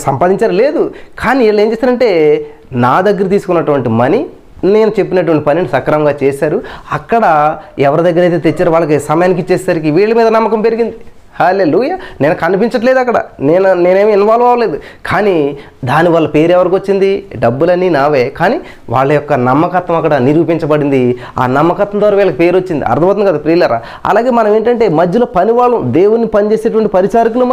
సంపాదించారు లేదు. కానీ వీళ్ళు ఏం చేస్తారంటే నా దగ్గర తీసుకున్నటువంటి మనీ నేను చెప్పినటువంటి పనిని సక్రమంగా చేశారు. అక్కడ ఎవరి దగ్గర అయితే తెచ్చారో వాళ్ళకి సమయానికి ఇచ్చేసరికి వీళ్ళ మీద నమ్మకం పెరిగింది. హల్లెలూయా. నేను కనిపించట్లేదు అక్కడ, నేనేమి ఇన్వాల్వ్ అవ్వలేదు. కానీ దానివల్ల పేరు ఎవరికి వచ్చింది, డబ్బులన్నీ నావే. కానీ వాళ్ళ యొక్క నమ్మకత్వం అక్కడ నిరూపించబడింది. ఆ నమ్మకత్వం ద్వారా వీళ్ళకి పేరు వచ్చింది. అర్థమవుతుంది కదా ప్రియులారా. అలాగే మనం ఏంటంటే మధ్యలో పని వాళ్ళం, దేవుని పనిచేసేటువంటి పరిచారకులు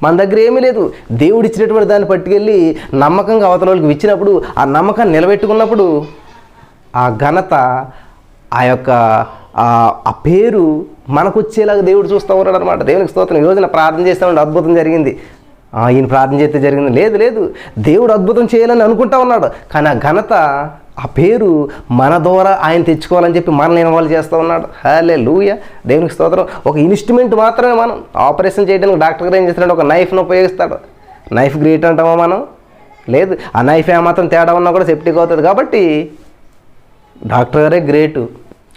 మన దగ్గర ఏమీ లేదు. దేవుడు ఇచ్చినటువంటి దాన్ని పట్టుకెళ్ళి నమ్మకంగా అవతల వాళ్ళకి ఇచ్చినప్పుడు, ఆ నమ్మకాన్ని నిలబెట్టుకున్నప్పుడు ఆ ఘనత, ఆ యొక్క ఆ పేరు మనకు వచ్చేలాగా దేవుడు చూస్తూ ఉన్నాడు అనమాట. దేవునికి స్తోత్రం. ఈ రోజున ప్రార్థన చేస్తామంటే అద్భుతం జరిగింది, ఈయన ప్రార్థన చేస్తే జరిగింది, లేదు దేవుడు అద్భుతం చేయాలని అనుకుంటా ఉన్నాడు. కానీ ఆ ఘనత, ఆ పేరు మన ద్వారా ఆయన తెచ్చుకోవాలని చెప్పి మనల్ని ఇన్వాల్వ్ చేస్తూ ఉన్నాడు. హల్లెలూయా. దేవునికి స్తోత్రం. ఒక ఇన్స్ట్రుమెంట్ మాత్రమే. మనం ఆపరేషన్ చేయడానికి డాక్టర్ గారు ఏం చేస్తాడు, ఒక నైఫ్ను ఉపయోగిస్తాడు. నైఫ్ గ్రేట్ అంటామా మనం? లేదు. ఆ నైఫ్ ఏమాత్రం తేడా ఉన్నా కూడా సెప్టిక్ అవుతుంది. కాబట్టి డాక్టర్ గారే గ్రేటు,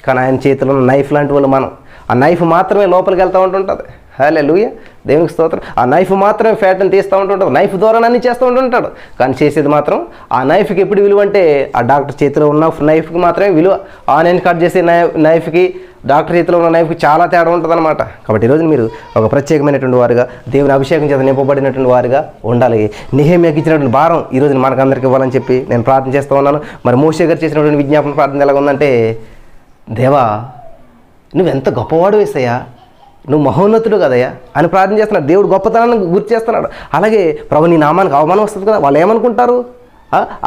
కానీ ఆయన చేతిలో ఉన్న నైఫ్ లాంటి వాళ్ళు మనం. ఆ నైఫ్ మాత్రమే లోపలికి వెళ్తూ ఉంటుంటుంది. హల్లెలూయా. దేవునికి స్తోత్రం. ఆ నైఫ్ మాత్రమే ఫ్యాట్ని తీస్తూ ఉంటుంటుంది. నైఫ్ ద్వారా అన్నీ చేస్తూ ఉంటుంటాడు. కానీ చేసేది మాత్రం ఆ నైఫ్కి ఎప్పుడు విలువ అంటే ఆ డాక్టర్ చేతిలో ఉన్న నైఫ్కి మాత్రమే విలువ. ఆనియన్ కట్ చేసే నైఫ్కి డాక్టర్ చేతిలో ఉన్న నైఫ్కి చాలా తేడా ఉంటుంది అనమాట. కాబట్టి ఈరోజు మీరు ఒక ప్రత్యేకమైనటువంటి వారుగా, దేవుని అభిషేకం చేత నింపబడినటువంటి వారుగా ఉండాలి. నెహెమ్యాకి ఇచ్చినటువంటి భారం ఈరోజు మనకందరికి ఇవ్వాలని చెప్పి నేను ప్రార్థన చేస్తూ ఉన్నాను. మరి మోషే గారు చేసినటువంటి విజ్ఞాపన ప్రార్థన ఎలాగ ఉందంటే, దేవా నువ్వెంత గొప్పవాడు యేసయ్యా, నువ్వు మహోన్నతుడు కదయ్యా అని ప్రార్థన చేస్తున్నాడు. దేవుడు గొప్పతనాన్ని గుర్తు చేస్తున్నాడు. అలాగే ప్రభు నీ నామానికి అవమానం వస్తుంది కదా, వాళ్ళు ఏమనుకుంటారు,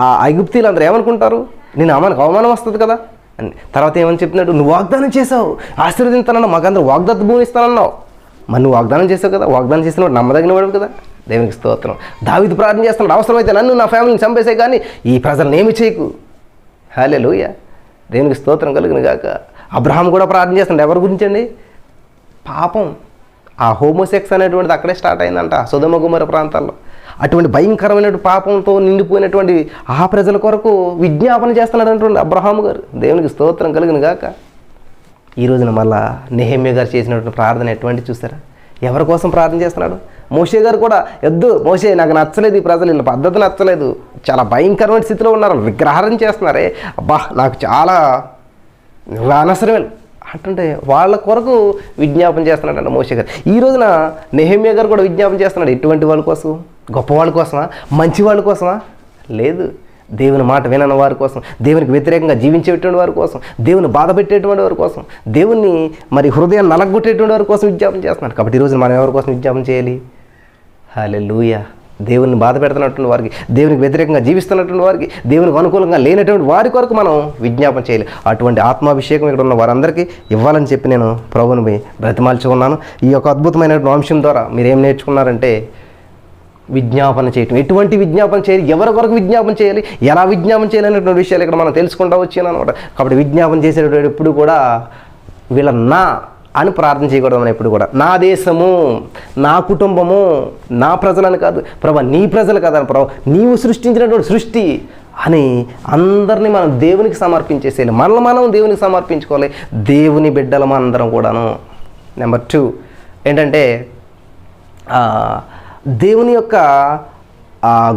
ఆ ఐగుప్తీలు అందరూ ఏమనుకుంటారు, నీ నామానికి అవమానం వస్తుంది కదా అని. తర్వాత ఏమని చెప్తున్నాడు, నువ్వు వాగ్దానం చేసావు, ఆశీర్వదించానన్నావు, మాకందరూ వాగ్దత్త భూమి ఇస్తానన్నావు. మరి నువ్వు వాగ్దానం చేసావు కదా, వాగ్దానం చేసినవాడు నమ్మదగిన వాడు కదా. దేవునికి స్తోత్రం. దావీదు ప్రార్థన చేస్తున్నాడు, అవసరమైతే నన్ను నా ఫ్యామిలీని చంపేసే కానీ ఈ ప్రజలను ఏమి చేయకు. హల్లెలూయా. దేవునికి స్తోత్రం కలుగును గాక. అబ్రహాం కూడా ప్రార్థన చేస్తున్నాడు. ఎవరి గురించి అండి? పాపం, ఆ హోమోసెక్స్ అనేటువంటిది అక్కడే స్టార్ట్ అయిందంట, సొదొమ గొమొర్రా ప్రాంతాల్లో. అటువంటి భయంకరమైనటువంటి పాపంతో నిండిపోయినటువంటి ఆ ప్రజల కొరకు విజ్ఞాపన చేస్తున్నాడు అంటుండే అబ్రహాము గారు. దేవునికి స్తోత్రం కలుగును గాక. ఈ రోజున మళ్ళా నెహెమ్యా గారు చేసినటువంటి ప్రార్థన ఎటువంటి చూసారా? ఎవరి కోసం ప్రార్థన చేస్తున్నాడు? మోషే గారు కూడా, ఎద్దు మోషే నాకు నచ్చలేదు, ఈ ప్రజలు వీళ్ళ పద్ధతి నచ్చలేదు, చాలా భయంకరమైన స్థితిలో ఉన్నారు, విగ్రహారం చేస్తున్నారే, అబ్బా నాకు చాలా అనవసరమే అంటుంటే వాళ్ళ కొరకు విజ్ఞాపన చేస్తున్నాడు మోషే గారు. ఈ రోజున నెహెమ్యా గారు కూడా విజ్ఞాపన చేస్తున్నాడు. ఎటువంటి వాళ్ళ కోసం? గొప్ప వాళ్ళ కోసమా, మంచి వాళ్ళ కోసమా? లేదు. దేవుని మాట వినని వారి కోసం, దేవునికి వ్యతిరేకంగా జీవించేటువంటి వారి కోసం, దేవుని బాధ పెట్టేటువంటి వారి కోసం, దేవుని మరి హృదయాన్ని నలగొట్టేటువంటి వారి కోసం విజ్ఞాపన చేస్తున్నాడు. కాబట్టి ఈరోజు మనం ఎవరి కోసం విజ్ఞాపన చేయాలి? హల్లెలూయా. దేవుని బాధ పెడుతున్నటువంటి వారికి, దేవునికి వ్యతిరేకంగా జీవిస్తున్నటువంటి వారికి, దేవునికి అనుకూలంగా లేనటువంటి వారి కొరకు మనం విజ్ఞాపన చేయాలి. అటువంటి ఆత్మాభిషేకం ఇక్కడ ఉన్న వారందరికీ ఇవ్వాలని చెప్పి నేను ప్రభువుని బ్రతిమాల్చి ఉన్నాను. ఈ యొక్క అద్భుతమైనటువంటి అంశం ద్వారా మీరు ఏం నేర్చుకున్నారంటే, విజ్ఞాపన చేయటం. ఎటువంటి విజ్ఞాపన చేయాలి, ఎవరి కొరకు విజ్ఞాపన చేయాలి, ఎలా విజ్ఞాపన చేయాలి అనేటువంటి విషయాలు ఇక్కడ మనం తెలుసుకుంటూ వచ్చాను అనమాట. కాబట్టి విజ్ఞాపన చేసేటప్పుడు ఎప్పుడు కూడా వీళ్ళ నా అని ప్రార్థన చేయకూడదు. మనం ఎప్పుడు కూడా నా దేశము, నా కుటుంబము, నా ప్రజలని కాదు ప్రభా, నీ ప్రజలు కదా ప్రభా, నీవు సృష్టించినటువంటి సృష్టి అని అందరినీ మనం దేవునికి సమర్పించేసేయాలి. మనల్ని మనం దేవునికి సమర్పించుకోవాలి. దేవుని బిడ్డలము అందరం కూడాను. నెంబర్ 2 ఏంటంటే, దేవుని యొక్క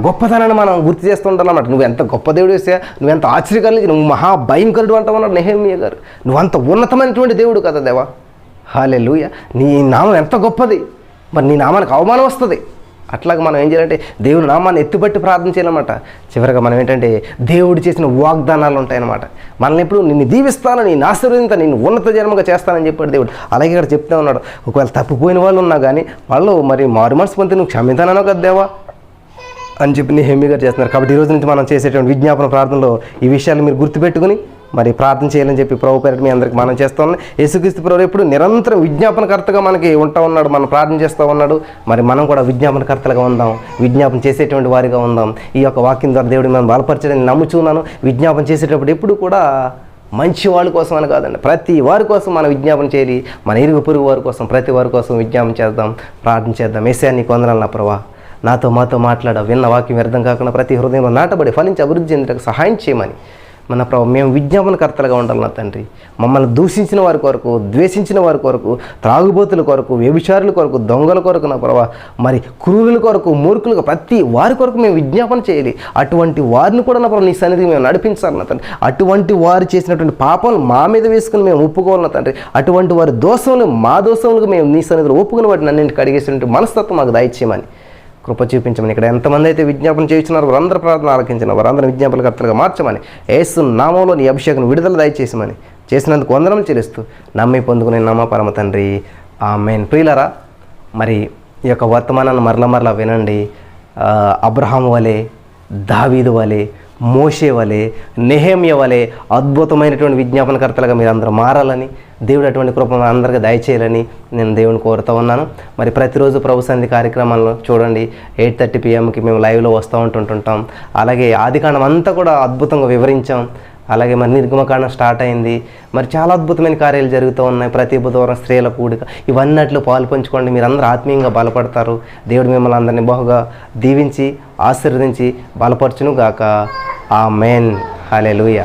గొప్పతనాన్ని మనం గుర్తు చేస్తూ ఉండాలన్నమాట. నువ్వు ఎంత గొప్ప దేవుడు వేసా, నువ్వెంత ఆశ్చర్యకరుడు, నువ్వు మహాభయంకరుడు అంటావన్నాడు నెహెమ్యా గారు. నువ్వంత ఉన్నతమైనటువంటి దేవుడు కదా దేవా. హల్లెలూయా. నీ నామం ఎంత గొప్పది, మరి నీ నామానికి అవమానం వస్తుంది. అట్లాగే మనం ఏం చేయాలంటే దేవుని నామాన్ని ఎత్తుపట్టి ప్రార్థన చేయాలన్నమాట. చివరిగా మనం ఏంటంటే దేవుడు చేసిన వాగ్దానాలు ఉంటాయన్నమాట. మనల్ని ఎప్పుడు నిన్ను దీవిస్తాను, నేను ఆశీర్వదింతాను, నేను ఉన్నత జన్మగా చేస్తానని చెప్పాడు దేవుడు. అలాగే ఇక్కడ చెప్తూ ఉన్నాడు, ఒకవేళ తప్పిపోయిన వాళ్ళు ఉన్నా కానీ వాళ్ళు మరి మారు మనసు పొంది నువ్వు క్షమించానో కదా దేవా అని చెప్పి నెహెమ్యా గారు చేస్తున్నారు. కాబట్టి ఈ రోజు నుంచి మనం చేసేటువంటి విజ్ఞాపన ప్రార్థనలో ఈ విషయాలు మీరు గుర్తుపెట్టుకుని మరి ప్రార్థన చేయాలని చెప్పి ప్రభు పేరిట మీ అందరికీ మనం చేస్తూ ఉన్నాం. యేసుక్రీస్తు ప్రభు ఎప్పుడు నిరంతరం విజ్ఞాపనకర్తగా మనకి ఉంటా ఉన్నాడు, మనం ప్రార్థన చేస్తూ ఉన్నాడు. మరి మనం కూడా విజ్ఞాపనకర్తలుగా ఉందాం, విజ్ఞాపన చేసేటువంటి వారిగా ఉందాం. ఈ యొక్క వాక్యం ద్వారా దేవుడిని మనం బలపరచడానికి నమ్ముచున్నాను. విజ్ఞాపన చేసేటప్పుడు ఎప్పుడు కూడా మంచి వాళ్ళ కోసం అని కాదండి, ప్రతి వారి కోసం మనం విజ్ఞాపన చేయాలి. మన ఇరుగు పొరుగు వారి కోసం, ప్రతి వారి కోసం విజ్ఞాపన చేద్దాం, ప్రార్థన చేద్దాం. యేసయ్యా నీకు వందనాలు నా ప్రభువా, నాతో మాతో మాట్లాడ విన్న వాక్యం వ్యర్థం కాకుండా ప్రతి హృదయంలో నాటబడి ఫలించి అభివృద్ధి చెందడానికి సహాయం చేయమని మన ప్రభు మేము విజ్ఞాపనకర్తలుగా ఉండాలి నా తండ్రి. మమ్మల్ని దూషించిన వారి కొరకు, ద్వేషించిన వారి కొరకు, త్రాగుబోతుల కొరకు, వ్యభిచారుల కొరకు, దొంగల కొరకు నా ప్రభు, మరి క్రూరుల కొరకు, మూర్ఖులకు, ప్రతి వారి కొరకు మేము విజ్ఞాపన చేయాలి. అటువంటి వారిని కూడా నా ప్రభు నీ సన్నిధికి మేము నడిపించాలి నా తండ్రి. అటువంటి వారు చేసినటువంటి పాపాలు మా మీద వేసుకుని మేము ఒప్పుకోవాలి నా తండ్రి. అటువంటి వారి దోషములు మా దోషములకు మేము నీ సన్నిధిలో ఒప్పుకుని వాటిని అన్నింటికి అడిగేసినటువంటి మనస్తత్వం మాకు దయచేయమని కృప చూపించమని. ఇక్కడ ఎంతమంది అయితే విజ్ఞాపన చేయించున్నారో వారందరూ ప్రార్థన ఆలకించిన వారందరూ విజ్ఞాపనకర్తలుగా మార్చమని, యేసు నామంలో నీ అభిషేకం విడుదల దయచేసమని చేసినందుకు వందనం చెల్లిస్తూ నమ్మి పొందుకునే నమ్మ పరమ తండ్రి, ఆమేన్. ప్రియులారా, మరి ఈ యొక్క వర్తమానాన్ని మరల వినండి. అబ్రహాము వలె, దావీదు వలె, మోషే వలె, నెహెమ్యా వలె అద్భుతమైనటువంటి విజ్ఞాపనకర్తలుగా మీరు అందరూ మారాలని, దేవుడు అటువంటి కృప అందరికీ దయచేయాలని నేను దేవుని కోరుతూ ఉన్నాను. మరి ప్రతిరోజు ప్రభు సంధి కార్యక్రమాలను చూడండి. 8:30 PM మేము లైవ్లో వస్తూ ఉంటుంటాం. అలాగే ఆదికాండం అంతా కూడా అద్భుతంగా వివరించాం. అలాగే మరి నిర్గమకాండం స్టార్ట్ అయింది. మరి చాలా అద్భుతమైన కార్యాలు జరుగుతూ ఉన్నాయి. ప్రతి బుధవారం స్త్రీల కూడిక, ఇవన్నట్లు పాలు పంచుకోండి. మీరు అందరూ ఆత్మీయంగా బలపడతారు. దేవుడు మిమ్మల్ని అందరినీ బహుగా దీవించి ఆశీర్వదించి బలపరచును గాక. ఆమేన్. హల్లెలూయా.